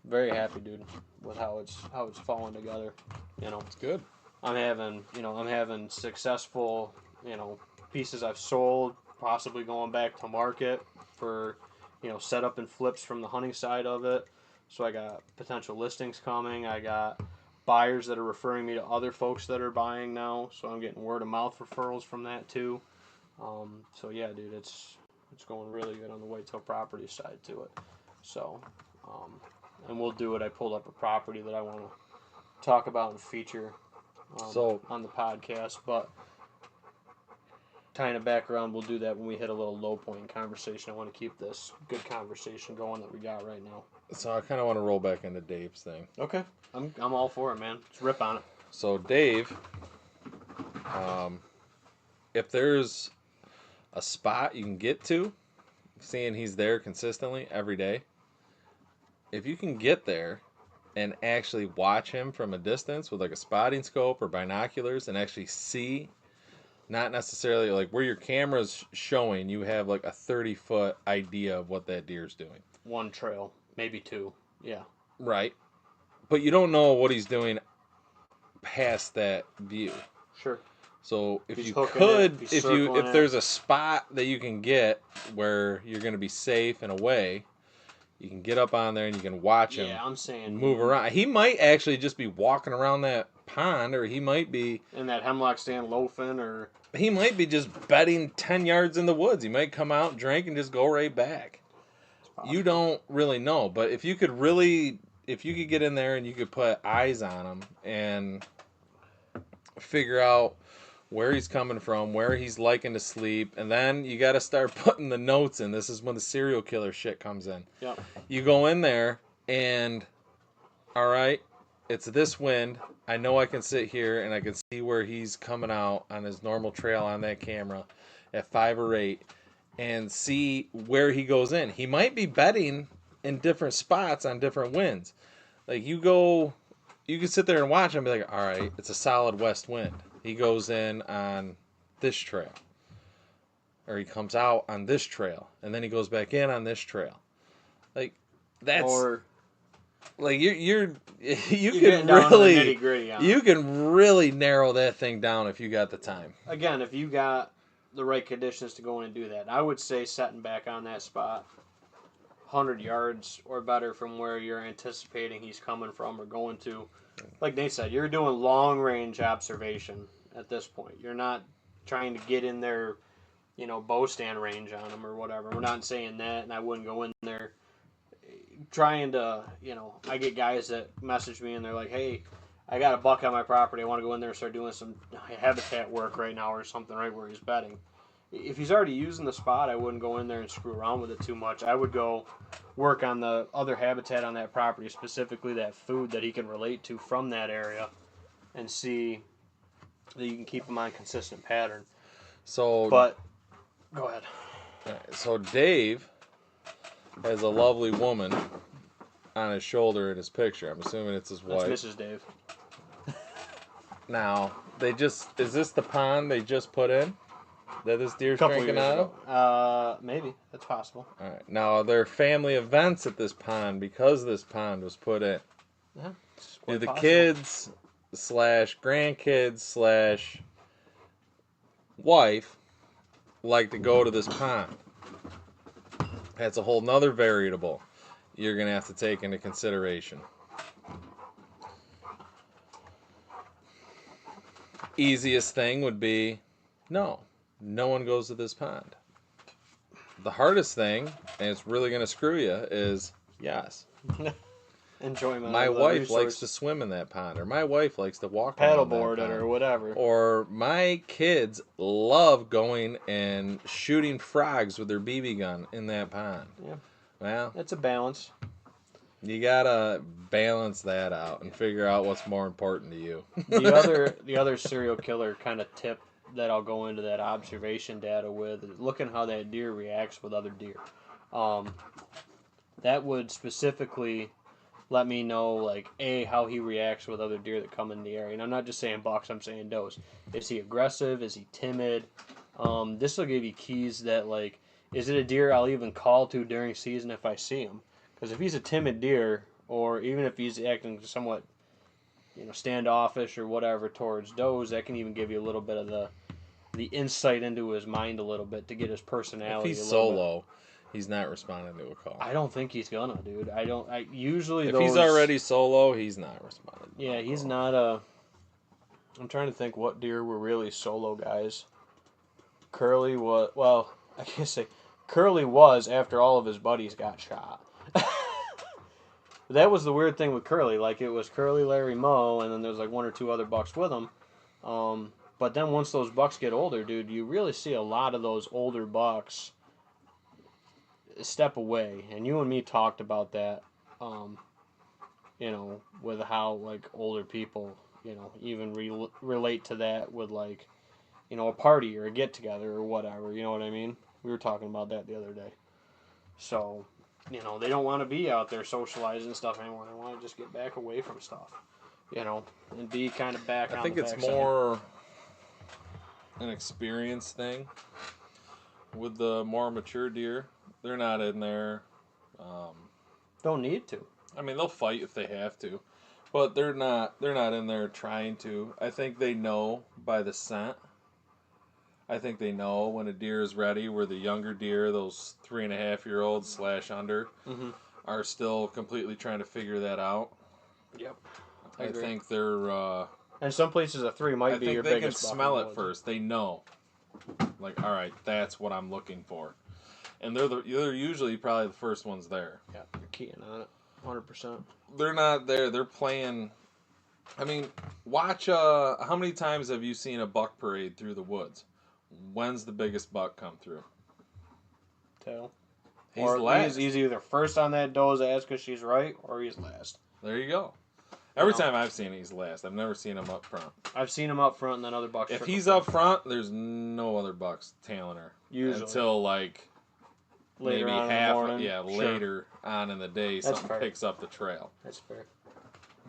very happy, dude, with how it's fallen together. It's good. I'm having successful, pieces I've sold, possibly going back to market for, setup and flips from the hunting side of it. So I got potential listings coming. I got a buyers that are referring me to other folks that are buying now, so I'm getting word of mouth referrals from that too. So yeah, dude, it's going really good on the Whitetail Property side to it. So, and we'll do it. I pulled up a property that I want to talk about and feature on the podcast, but tying it back around, we'll do that when we hit a little low point in conversation. I want to keep this good conversation going that we got right now. So I kind of want to roll back into Dave's thing. Okay, I'm all for it, man. Let's rip on it. So Dave, if there's a spot you can get to, seeing he's there consistently every day, if you can get there and actually watch him from a distance with like a spotting scope or binoculars and actually see, not necessarily like where your camera's showing, you have like a 30-foot idea of what that deer's doing. One trail, maybe two. Yeah. Right. But you don't know what he's doing past that view. Sure. So if He's you hooking could, if there's a spot that you can get where you're going to be safe and away, you can get up on there and you can watch him. Yeah, I'm saying move around. He might actually just be walking around that pond, or he might be in that hemlock stand loafing, or he might be just bedding 10 yards in the woods. He might come out, drink, and just go right back. You don't really know, but if you could get in there and you could put eyes on him and figure out where he's coming from, where he's liking to sleep, and then you got to start putting the notes in. This is when the serial killer shit comes in. Yep. You go in there and, all right, it's this wind. I know I can sit here and I can see where he's coming out on his normal trail on that camera at 5 or 8 and see where he goes in. He might be bedding in different spots on different winds. Like you can sit there and watch him and be like, all right, it's a solid west wind. He goes in on this trail. Or he comes out on this trail. And then he goes back in on this trail. Like, that's... Or... Like, you can really narrow that thing down if you got the time. Again, if you got the right conditions to go in and do that. I would say setting back on that spot 100 yards or better from where you're anticipating he's coming from or going to. Like Nate said, you're doing long-range observation at this point. You're not trying to get in their, bow stand range on them or whatever. We're not saying that, and I wouldn't go in there trying to, I get guys that message me and they're like, hey, I got a buck on my property. I want to go in there and start doing some habitat work right now or something right where he's bedding. If he's already using the spot, I wouldn't go in there and screw around with it too much. I would go work on the other habitat on that property, specifically that food that he can relate to from that area, and see that you can keep him on a consistent pattern. But, go ahead. So Dave has a lovely woman on his shoulder in his picture. I'm assuming it's his wife. That's Mrs. Dave. Now, is this the pond they just put in? That this deer's drinking out of? Maybe. That's possible. All right. Now, there are family events at this pond because this pond was put in. Yeah, Do the kids / grandkids / wife like to go to this pond? That's a whole nother variable you're going to have to take into consideration. Easiest thing would be no one goes to this pond. The hardest thing, and it's really going to screw you, is yes. Enjoyment. My wife likes to swim in that pond, or my wife likes to walk paddleboard it, or whatever. Or my kids love going and shooting frogs with their BB gun in that pond. Yeah. Well, it's a balance. You gotta balance that out and figure out what's more important to you. The other serial killer kind of tip that I'll go into that observation data with is looking how that deer reacts with other deer. That would specifically let me know, like, how he reacts with other deer that come in the area. And I'm not just saying bucks, I'm saying does. Is he aggressive? Is he timid? This will give you keys that, like, is it a deer I'll even call to during season if I see him? Because if he's a timid deer, or even if he's acting somewhat, standoffish or whatever towards does, that can even give you a little bit of the insight into his mind a little bit to get his personality. If he's solo, He's not responding to a call. I don't think he's gonna, dude. I usually If he's already solo, he's not responding. Yeah, he's not a. I'm trying to think what deer were really solo guys. Curly was, well, I guess say Curly was after all of his buddies got shot. That was the weird thing with Curly. Like, it was Curly, Larry, Moe, and then there's like one or two other bucks with him. But then once those bucks get older, dude, you really see a lot of those older bucks step away. And you and me talked about that, you know, with how, like, older people, you know, even relate to that with, like, you know, a party or a get-together or whatever, you know what I mean? We were talking about that the other day. So, you know, they don't want to be out there socializing and stuff anymore. They want to just get back away from stuff, you know, and be kind of back on the backside. I think it's more an experience thing with the more mature deer. They're not in there. Don't need to. I mean, they'll fight if they have to, but they're not in there trying to. I think they know by the scent. I think they know when a deer is ready, where the younger deer, those 3.5-year-olds / under, are still completely trying to figure that out. Yep. I think they're... and some places a 3 might be your biggest. I think they can smell it first. They know. Like, all right, that's what I'm looking for. And they're usually probably the first ones there. Yeah, you're keying on it, 100%. They're not there. They're playing... I mean, watch... how many times have you seen a buck parade through the woods? When's the biggest buck come through? Tail. He's last. He's either first on that doe's ass because she's right, or he's last. There you go. Every time I've seen it, he's last. I've never seen him up front. I've seen him up front and then other bucks. If he's up front, there's no other bucks tailing her. Usually. Until, like, later maybe on half, in the morning. yeah, later on in the day, something fair. picks up the trail. That's fair.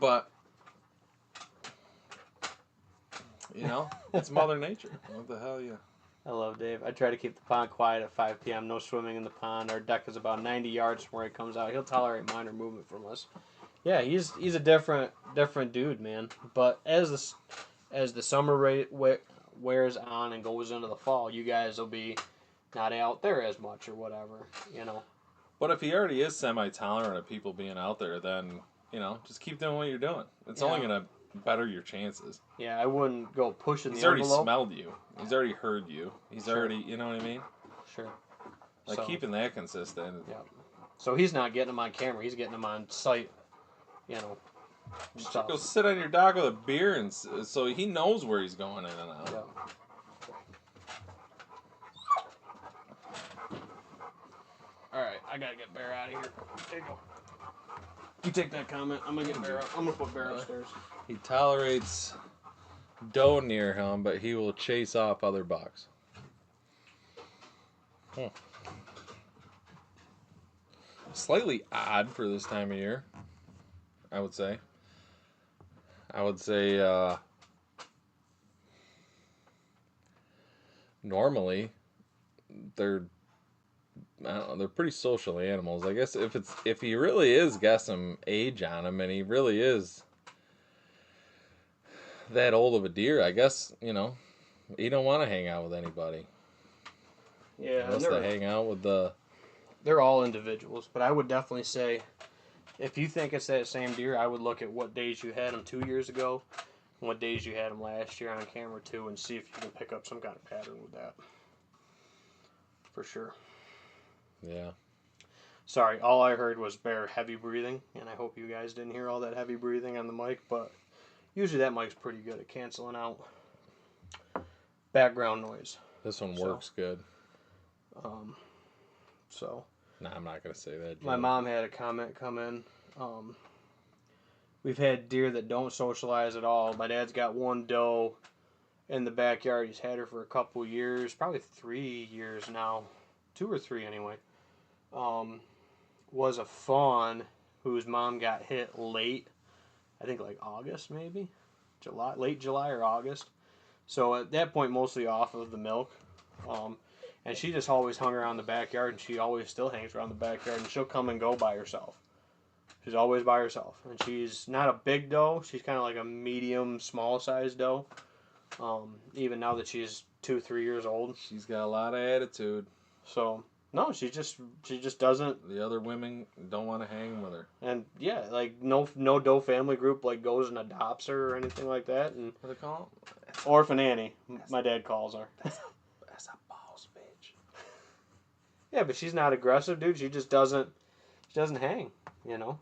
But, you know, it's Mother Nature. What the hell, yeah. I love Dave. I try to keep the pond quiet at 5 p.m. No swimming in the pond. Our deck is about 90 yards from where he comes out. He'll tolerate minor movement from us. Yeah, he's a different dude, man. But as the summer wears on and goes into the fall, you guys will be not out there as much or whatever, you know. But if he already is semi-tolerant of people being out there, then, you know, just keep doing what you're doing. It's only going to better your chances. Yeah, I wouldn't go pushing the envelope. He's already smelled you. He's already heard you. He's already, you know what I mean? Sure. Like, keeping that consistent. Yeah. So he's not getting them on camera. He's getting them on sight, you know. Stuff. Go sit on your dock with a beer, and so he knows where he's going in and out. Yeah. All right, I gotta get Bear out of here. There you go. You take that comment. I'm gonna get Bear. I'm gonna put Bear upstairs. He tolerates doe near him, but he will chase off other bucks. Slightly odd for this time of year, I would say. Normally they're pretty social animals. I guess if he really is got some age on him and he really is that old of a deer, I guess, you know, he don't want to hang out with anybody. Yeah, unless they hang out with the... They're all individuals, but I would definitely say if you think it's that same deer, I would look at what days you had him 2 years ago and what days you had him last year on camera too, and see if you can pick up some kind of pattern with that. For sure. Yeah. Sorry, all I heard was Bear heavy breathing, and I hope you guys didn't hear all that heavy breathing on the mic, but usually that mic's pretty good at canceling out background noise. This one works good. So. Nah, I'm not going to say that. My mom had a comment come in. We've had deer that don't socialize at all. My dad's got one doe in the backyard. He's had her for a couple years, probably 3 years now. 2 or 3 anyway. Was a fawn whose mom got hit late. I think like August maybe. Late July or August. So at that point mostly off of the milk. And she just always hung around the backyard, and she always still hangs around the backyard, and she'll come and go by herself. She's always by herself. And she's not a big doe. She's kind of like a medium, small-sized doe. Even now that she's 2-3 years old. She's got a lot of attitude. So, No, she just doesn't. The other women don't want to hang with her. And yeah, like no Doe family group like goes and adopts her or anything like that. And What do they call it? Orphan Annie, my dad calls her. That's a boss bitch. Yeah, but she's not aggressive, dude. She just doesn't. She doesn't hang. You know.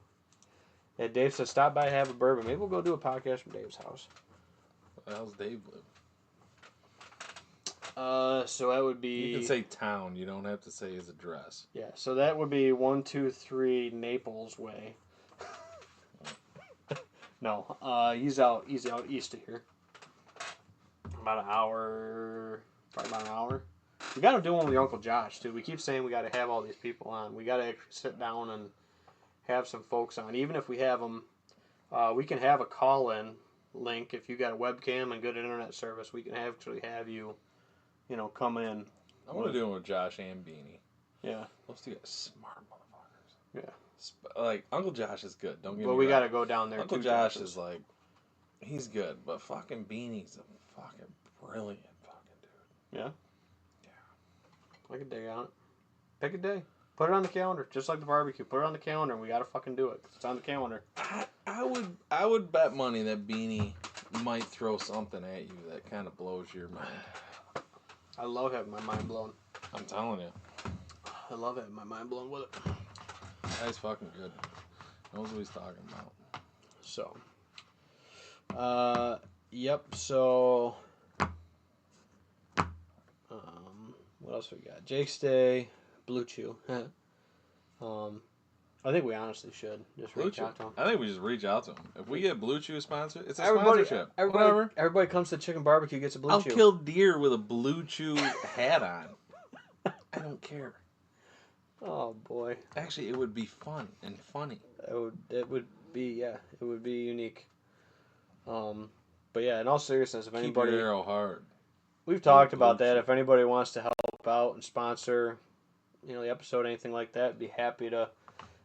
Yeah, Dave says stop by, have a bourbon. Maybe we'll go do a podcast from Dave's house. Where the hell's Dave live? So that would be. You can say town. You don't have to say his address. Yeah, so that would be 123 Naples Way. No, he's out east of here. About an hour, probably about an hour. We got to do one with your Uncle Josh too. We keep saying we got to have all these people on. We got to actually sit down and have some folks on. Even if we have them, we can have a call-in link if you got a webcam and good internet service. We can actually have you. Come in. I want to do it with Josh and Beanie. Yeah. Those two guys smart motherfuckers. Yeah. Like, Uncle Josh is good. Don't get me But wrong. we got to go down there. Uncle too, Josh Josh's. is like, he's good. But fucking Beanie's a fucking brilliant fucking dude. Yeah. Yeah. I could dig on it. Pick a day. Put it on the calendar, just like the barbecue. Put it on the calendar, and we got to fucking do it. 'Cause it's on the calendar. I would bet money that Beanie might throw something at you that kind of blows your mind. I love having my mind blown. I'm telling you. I love having my mind blown with it. Guy's fucking good. Knows what he's talking about. So, yep. So, what else we got? Jake's Day, Blue Chew. I think we honestly should just Blue reach Chew. out to him. I think we just reach out to him. If we get Blue Chew sponsored, it's a Everybody, sponsorship. Whatever. everybody comes to Chicken Barbecue, gets a Blue I'll Chew. kill deer with a Blue Chew hat on. I don't care. Oh boy, Actually, it would be fun and funny. it would be unique. But yeah, in all seriousness, if Keep anybody, your arrow hard. we've talked Blue about that. Chew. If anybody wants to help out and sponsor, the episode, anything like that, be happy to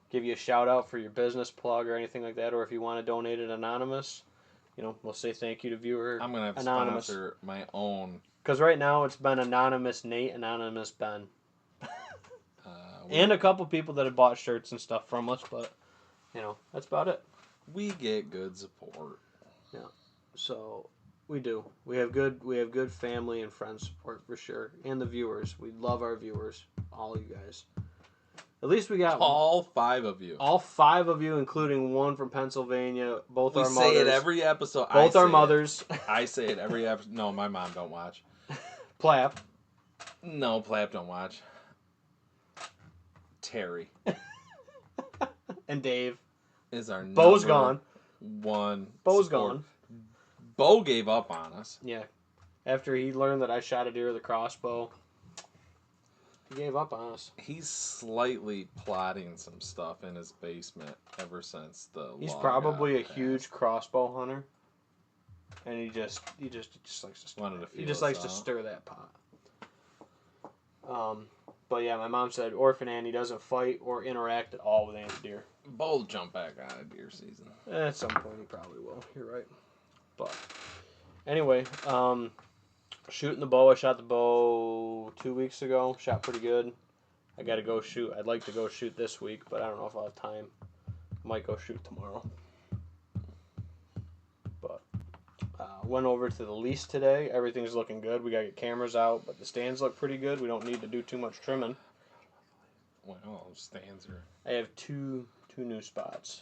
give you a shout out for your business plug or anything like that. Or if you want to donate it anonymous, we'll say thank you to viewer I'm gonna have to anonymous. sponsor my own. Because right now it's been anonymous Nate, anonymous Ben, and a couple people that have bought shirts and stuff from us. But that's about it. We get good support. So we do. We have good family and friend support for sure, and the viewers. We love our viewers, all you guys. At least we got All 5 of you. all 5 of you, including one from Pennsylvania. Both We our say mothers. it every episode. Both our mothers. I say it every episode. No, my mom don't watch. Plap. No, Plap don't watch. Terry And Dave. is our Bo's number gone. one. Bo's support. gone. Bo gave up on us. Yeah. After he learned that I shot a deer with a crossbow, he gave up on us. He's slightly plotting some stuff in his basement ever since the. He's law probably a got huge passed. crossbow hunter, and he just likes to Wanted to he feel just us likes to out. stir that pot. But yeah, my mom said Orphan Annie doesn't fight or interact at all with any deer. Bo'll jump back on a deer season. At some point, he probably will. You're right. But anyway, shooting the bow. I shot the bow 2 weeks ago. Shot pretty good. I got to go shoot. I'd like to go shoot this week, but I don't know if I'll have time. Might go shoot tomorrow. But went over to the lease today. Everything's looking good. We got to get cameras out, but the stands look pretty good. We don't need to do too much trimming. Well, stands are. I have two new spots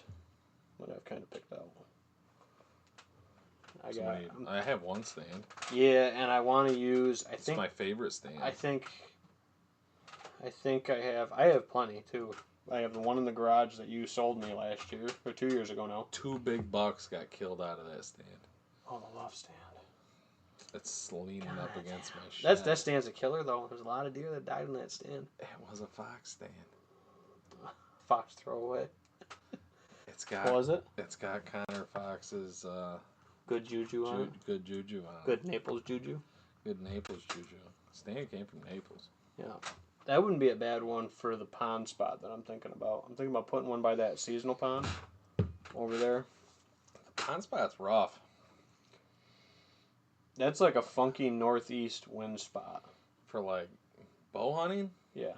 that I've kind of picked out. I have one stand. Yeah, and I want to use. It's my favorite stand. I think I have plenty too. I have the one in the garage that you sold me last year or 2 years ago now. 2 big bucks got killed out of that stand. Oh, the love stand. It's leaning up against my shed. That stand's a killer though. There's a lot of deer that died in that stand. It was a fox stand. Fox throwaway. It's got. What was it? It's got Connor Fox's Good juju on it. good juju on it. Good Naples juju. Good Naples juju. Stand came from Naples. Yeah. That wouldn't be a bad one for the pond spot that I'm thinking about. I'm thinking about putting one by that seasonal pond over there. The pond spot's rough. That's like a funky northeast wind spot. For like bow hunting? Yeah.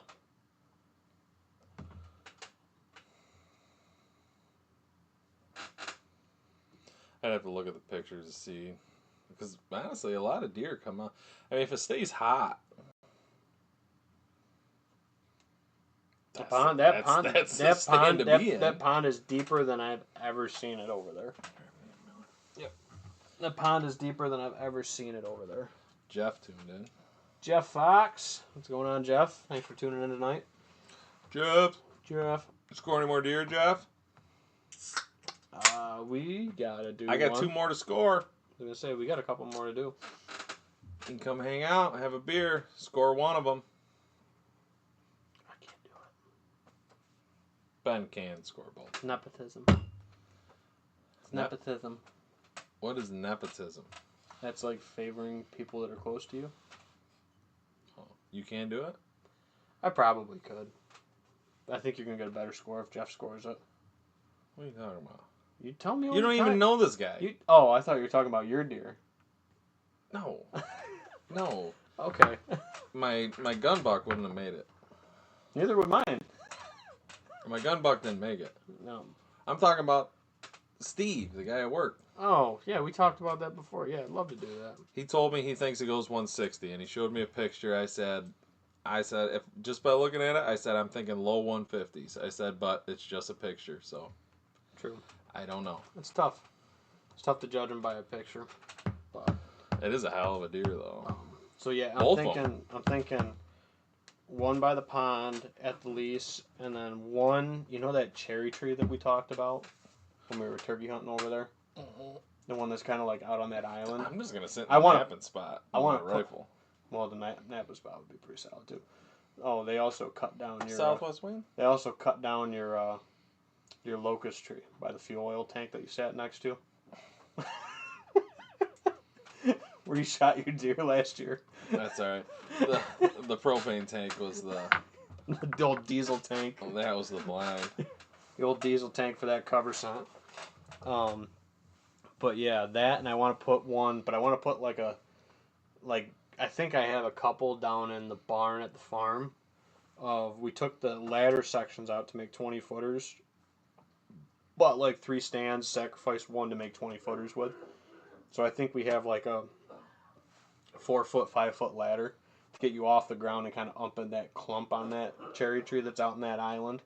I'd have to look at the pictures to see. Because honestly, a lot of deer come out. I mean, if it stays hot. That pond is deeper than I've ever seen it over there. Yep. That pond is deeper than I've ever seen it over there. Jeff tuned in. Jeff Fox. What's going on, Jeff? Thanks for tuning in tonight. Jeff. Score any more deer, Jeff? We gotta do I got one. 2 more to score. I was gonna say, we got a couple more to do. You can come hang out, have a beer, score one of them. I can't do it. Ben can score both. Nepotism. Nepotism. What is nepotism? That's like favoring people that are close to you. Oh, you can do it? I probably could. I think you're gonna get a better score if Jeff scores it. What are you talking about? You tell me. You don't even know this guy. I thought you were talking about your deer. No. No. Okay. My gun buck wouldn't have made it. Neither would mine. My gun buck didn't make it. No. I'm talking about Steve, the guy at work. Oh, yeah, we talked about that before. Yeah, I'd love to do that. He told me he thinks it goes 160, and he showed me a picture. I said, if just by looking at it, I said I'm thinking low 150s. I said, but it's just a picture, so. True. I don't know. It's tough. It's tough to judge him by a picture. But it is a hell of a deer, though. So yeah, I'm thinking one by the pond at the lease, and then one. You know that cherry tree that we talked about when we were turkey hunting over there. Mm-hmm. The one that's kind of like out on that island. I'm just gonna sit in the napping spot. I want a rifle. Well, the Napa spot would be pretty solid too. Oh, they also cut down your Southwest wind. They also cut down your locust tree by the fuel oil tank that you sat next to. Where you shot your deer last year. That's all right. The propane tank was the old diesel tank. Oh, that was the blind. The old diesel tank for that cover scent. But yeah, that, and I want to put one, but I want to put I think I have a couple down in the barn at the farm. We took the ladder sections out to make 20 footers. Bought like 3 stands, sacrificed one to make 20 footers with. So I think we have like a 4-foot, 5-foot ladder to get you off the ground and kind of up in that clump on that cherry tree that's out in that island.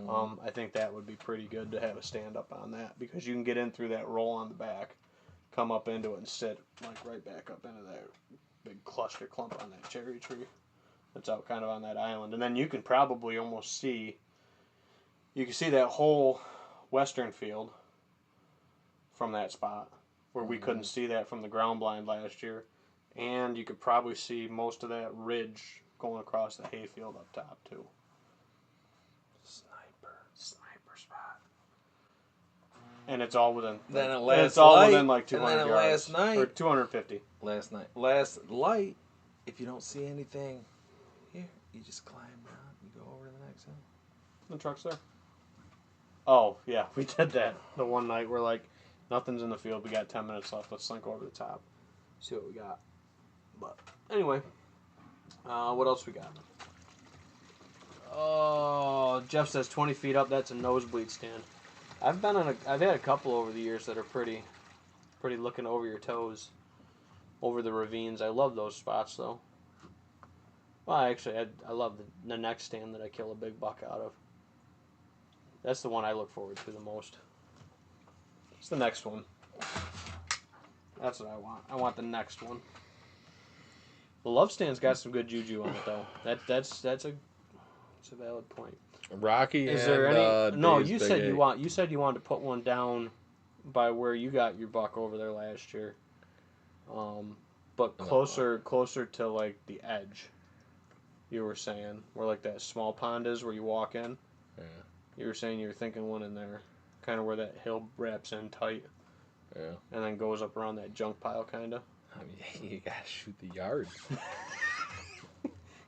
I think that would be pretty good to have a stand up on that, because you can get in through that roll on the back, come up into it and sit like right back up into that big cluster clump on that cherry tree that's out kind of on that island. And then you can probably almost see, you can see that whole western field from that spot where we couldn't see that from the ground blind last year. And you could probably see most of that ridge going across the hayfield up top too. Sniper spot. And it's all within. Then within like 200 yards. Last night, or 250. Last light. If you don't see anything, here you just climb down. You go over to the next hill. The truck's there. Oh yeah, we did that the one night. We're like, nothing's in the field. We got 10 minutes left. Let's slink over the top. See what we got. But anyway, what else we got? Oh, Jeff says 20 feet up. That's a nosebleed stand. I've had a couple over the years that are pretty looking over your toes, over the ravines. I love those spots though. Well, actually, I love the next stand that I kill a big buck out of. That's the one I look forward to the most. It's the next one. That's what I want. I want the next one. The love stand's got some good juju on it though. That's a valid point. Rocky. Is there any? No, you said you wanted to put one down by where you got your buck over there last year. But closer to like the edge. You were saying where like that small pond is where you walk in. Yeah. You were saying you were thinking one in there, kind of where that hill wraps in tight. Yeah. And then goes up around that junk pile, kind of. I mean, you gotta shoot the yard.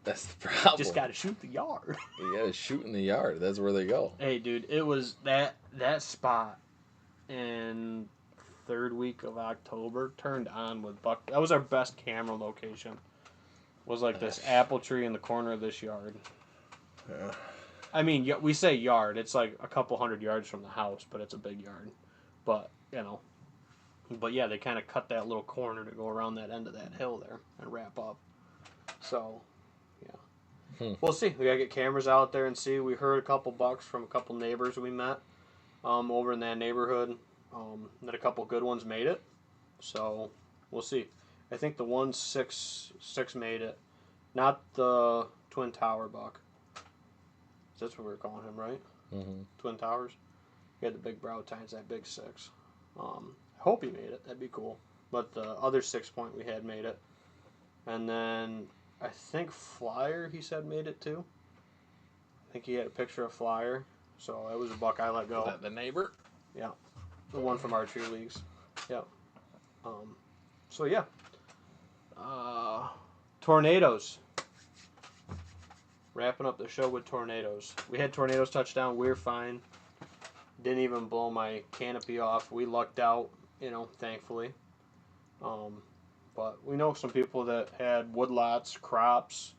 That's the problem. Just gotta shoot the yard. You gotta shoot in the yard. That's where they go. Hey, dude, it was that spot in 3rd week of October turned on with buck. That was our best camera location. Was like this apple tree in the corner of this yard. Yeah. I mean, we say yard. It's like a couple hundred yards from the house, but it's a big yard. But, you know, But yeah, they kind of cut that little corner to go around that end of that hill there and wrap up. So, yeah. We'll see. We got to get cameras out there and see. We heard a couple bucks from a couple neighbors we met over in that neighborhood. That a couple good ones made it. So, we'll see. I think the 166 made it. Not the Twin Tower buck. That's what we were calling him, right? Mm-hmm. Twin Towers. He had the big brow tines, that big 6. I hope he made it. That'd be cool. But the other 6-point we had made it. And then I think Flyer, he said, made it too. I think he had a picture of Flyer. So that was a buck I let go. Is that the neighbor? Yeah. The one from archery leagues. Yep. So yeah. Tornadoes. Wrapping up the show with tornadoes. We had tornadoes touchdown. We were fine. Didn't even blow my canopy off. We lucked out, thankfully. But we know some people that had woodlots, crops.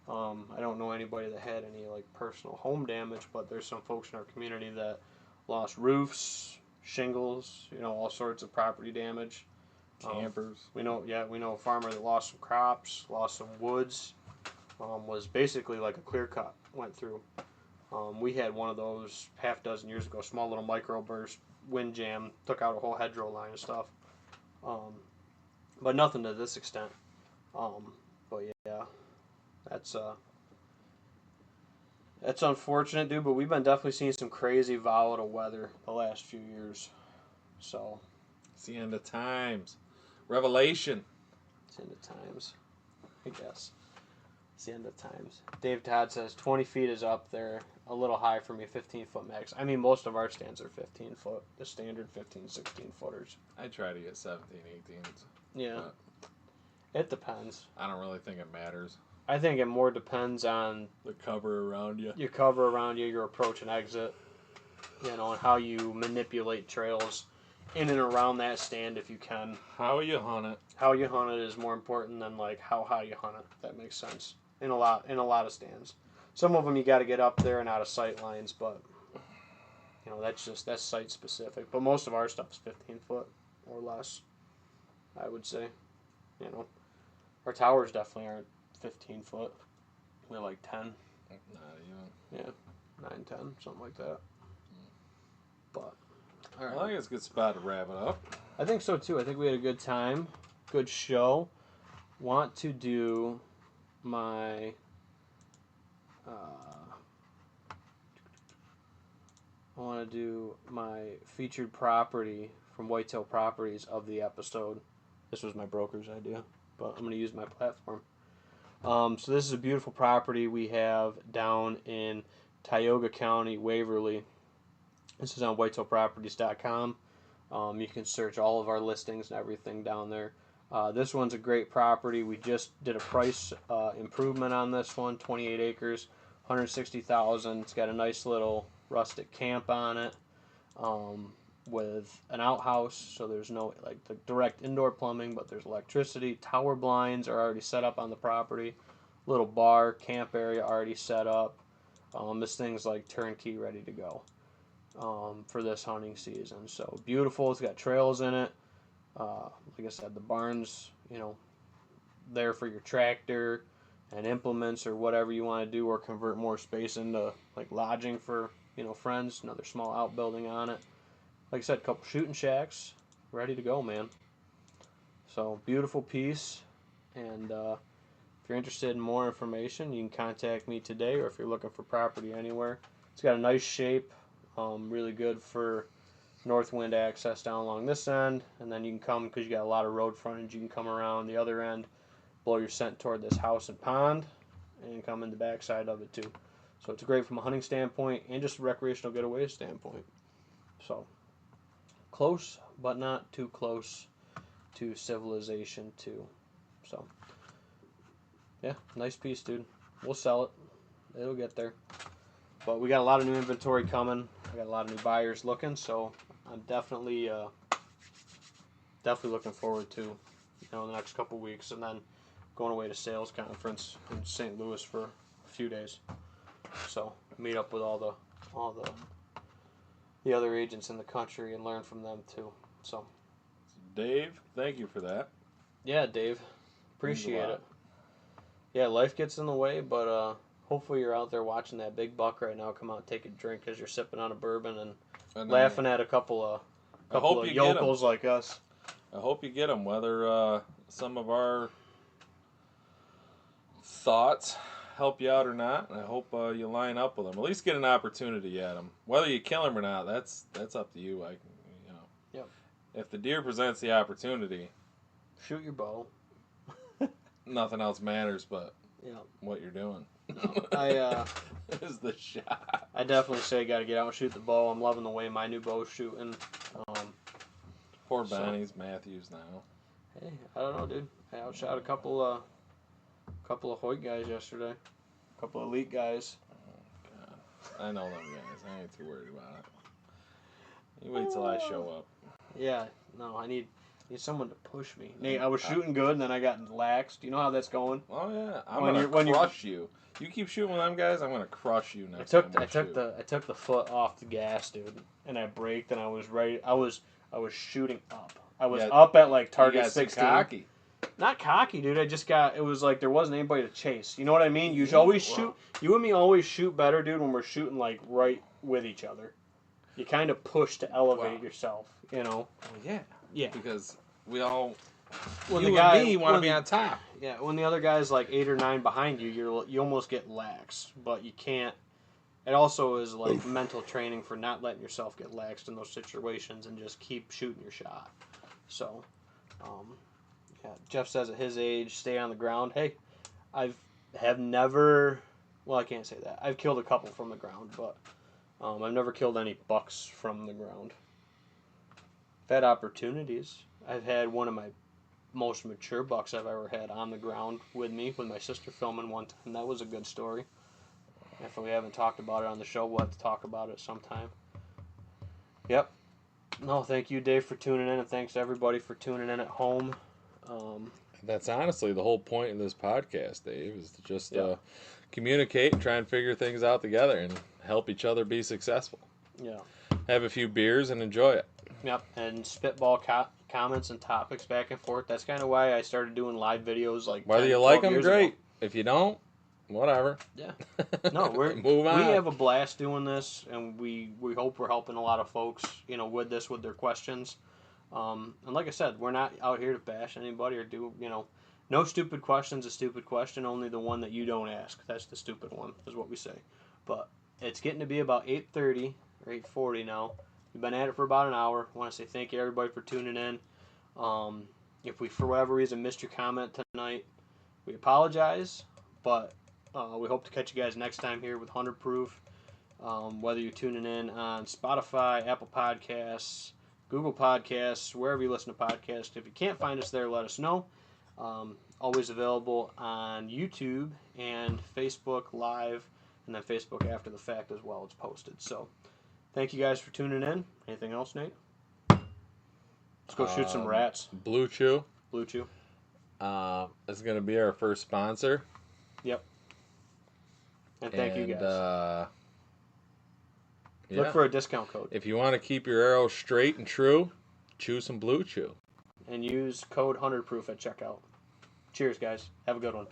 I don't know anybody that had any personal home damage, but there's some folks in our community that lost roofs, shingles, all sorts of property damage. Campers. We know a farmer that lost some crops, lost some woods. Was basically like a clear cut went through. We had one of those half dozen years ago, small little microburst, wind jam, took out a whole hedgerow line and stuff. But nothing to this extent. But yeah, that's unfortunate, dude. But we've been definitely seeing some crazy volatile weather the last few years. So it's the end of times. Revelation. It's the end of times, I guess. It's the end of times. Dave Todd says 20 feet is up there. A little high for me, 15-foot max. I mean, most of our stands are 15 foot, the standard 15, 16 footers. I try to get 17, 18s. Yeah. It depends. I don't really think it matters. I think it more depends on the cover around you. Your cover around you, your approach and exit, and how you manipulate trails in and around that stand if you can. How you hunt it. How you hunt it is more important than how high you hunt it. If that makes sense. In a lot of stands. Some of them you got to get up there and out of sight lines, but that's site specific. But most of our stuff is 15 foot or less, I would say. Our towers definitely aren't 15 foot. We're like 10. Not even. Yeah, 9, 10, something like that. But all right. Well, I think it's a good spot to wrap it up. I think so too. I think we had a good time, good show. Want to do my I want to do my featured property from Whitetail Properties of the episode. This was my broker's idea, but I'm going to use my platform. So this is a beautiful property we have down in Tioga County, Waverly. This is on whitetailproperties.com. You can search all of our listings and everything down there. This one's a great property. We just did a price improvement on this one, 28 acres, $160,000. It's got a nice little rustic camp on it with an outhouse, so there's no the direct indoor plumbing, but there's electricity. Tower blinds are already set up on the property. Little bar, camp area already set up. This thing's turnkey, ready to go for this hunting season. So beautiful. It's got trails in it. Like I said, the barn's, there for your tractor and implements or whatever you want to do, or convert more space into lodging for, friends. Another small outbuilding on it. Like I said, a couple shooting shacks, ready to go, man. So beautiful piece. And if you're interested in more information, you can contact me today, or if you're looking for property anywhere. It's got a nice shape, really good for north wind access down along this end, and then you can come, because you got a lot of road frontage, you can come around the other end, blow your scent toward this house and pond, and come in the backside of it too. So it's great from a hunting standpoint and just a recreational getaway standpoint. So close, but not too close to civilization too. So yeah, nice piece, dude. We'll sell it. It'll get there. But we got a lot of new inventory coming. I got a lot of new buyers looking, so I'm definitely looking forward to the next couple weeks, and then going away to sales conference in St. Louis for a few days. So meet up with all the other agents in the country and learn from them too. So Dave, thank you for that. Yeah, Dave. Means a Appreciate lot. it. Yeah, life gets in the way, but hopefully you're out there watching that big buck right now. Come out, take a drink as you're sipping on a bourbon and laughing at a couple of yokels like us. I hope you get them, whether some of our thoughts help you out or not. I hope you line up with them. At least get an opportunity at them. Whether you kill them or not, that's up to you. Yep. If the deer presents the opportunity, shoot your bow. Nothing else matters but Yeah. what you're doing. No, I is the shot. I definitely say got to get out and shoot the bow. I'm loving the way my new bow's shooting. Poor Benny's Matthews now. Hey, I don't know, dude. I outshot a couple of Hoyt guys yesterday. A couple of elite guys. Oh, God. I know them guys. I ain't too worried about it. You wait till I show up. Yeah, no, I need someone to push me. Nate, I was shooting good, and then I got laxed. You know how that's going? Oh yeah, I'm gonna crush you. You keep shooting with them guys, I'm gonna crush you next time. I took the foot off the gas, dude, and I braked, and I was ready. I was shooting up. I was up at like target 16. Cocky. Not cocky, dude. It was like there wasn't anybody to chase. You know what I mean? You always shoot. You and me always shoot better, dude, when we're shooting like right with each other. You kind of push to elevate yourself, you know? Well, yeah. Yeah. Because we all, when you the guy, and me want to be on top. Yeah, when the other guy's like 8 or 9 behind you, you almost get lax, but you can't. It also is like mental training for not letting yourself get laxed in those situations and just keep shooting your shot. So, yeah, Jeff says at his age, stay on the ground. Hey, have never. Well, I can't say that. I've killed a couple from the ground, but I've never killed any bucks from the ground. I've had opportunities. I've had one of my most mature bucks I've ever had on the ground with me, with my sister filming one time. That was a good story. If we haven't talked about it on the show, we'll have to talk about it sometime. Yep. No, thank you, Dave, for tuning in, and thanks to everybody for tuning in at home. That's honestly the whole point of this podcast, Dave, is to just communicate and try and figure things out together and help each other be successful. Yeah. Have a few beers and enjoy it. Yep, and spitball comments and topics back and forth. That's kind of why I started doing live videos like whether 10, you like them, great. Ago. If you don't, whatever. Yeah. No, move on. We have a blast doing this, and we hope we're helping a lot of folks, with their questions. And like I said, we're not out here to bash anybody or do, no stupid question's a stupid question, only the one that you don't ask. That's the stupid one, is what we say. But it's getting to be about 8:30 or 8:40 now. We've been at it for about an hour. I want to say thank you, everybody, for tuning in. If we, for whatever reason, missed your comment tonight, we apologize, but we hope to catch you guys next time here with 100 Proof. Whether you're tuning in on Spotify, Apple Podcasts, Google Podcasts, wherever you listen to podcasts. If you can't find us there, let us know. Always available on YouTube and Facebook Live, and then Facebook after the fact as well. It's posted. So thank you guys for tuning in. Anything else, Nate? Let's go shoot some rats. Blue Chew. Blue Chew. It's going to be our first sponsor. Yep. And thank you guys. Yeah. Look for a discount code. If you want to keep your arrows straight and true, chew some Blue Chew. And use code 100proof at checkout. Cheers, guys. Have a good one.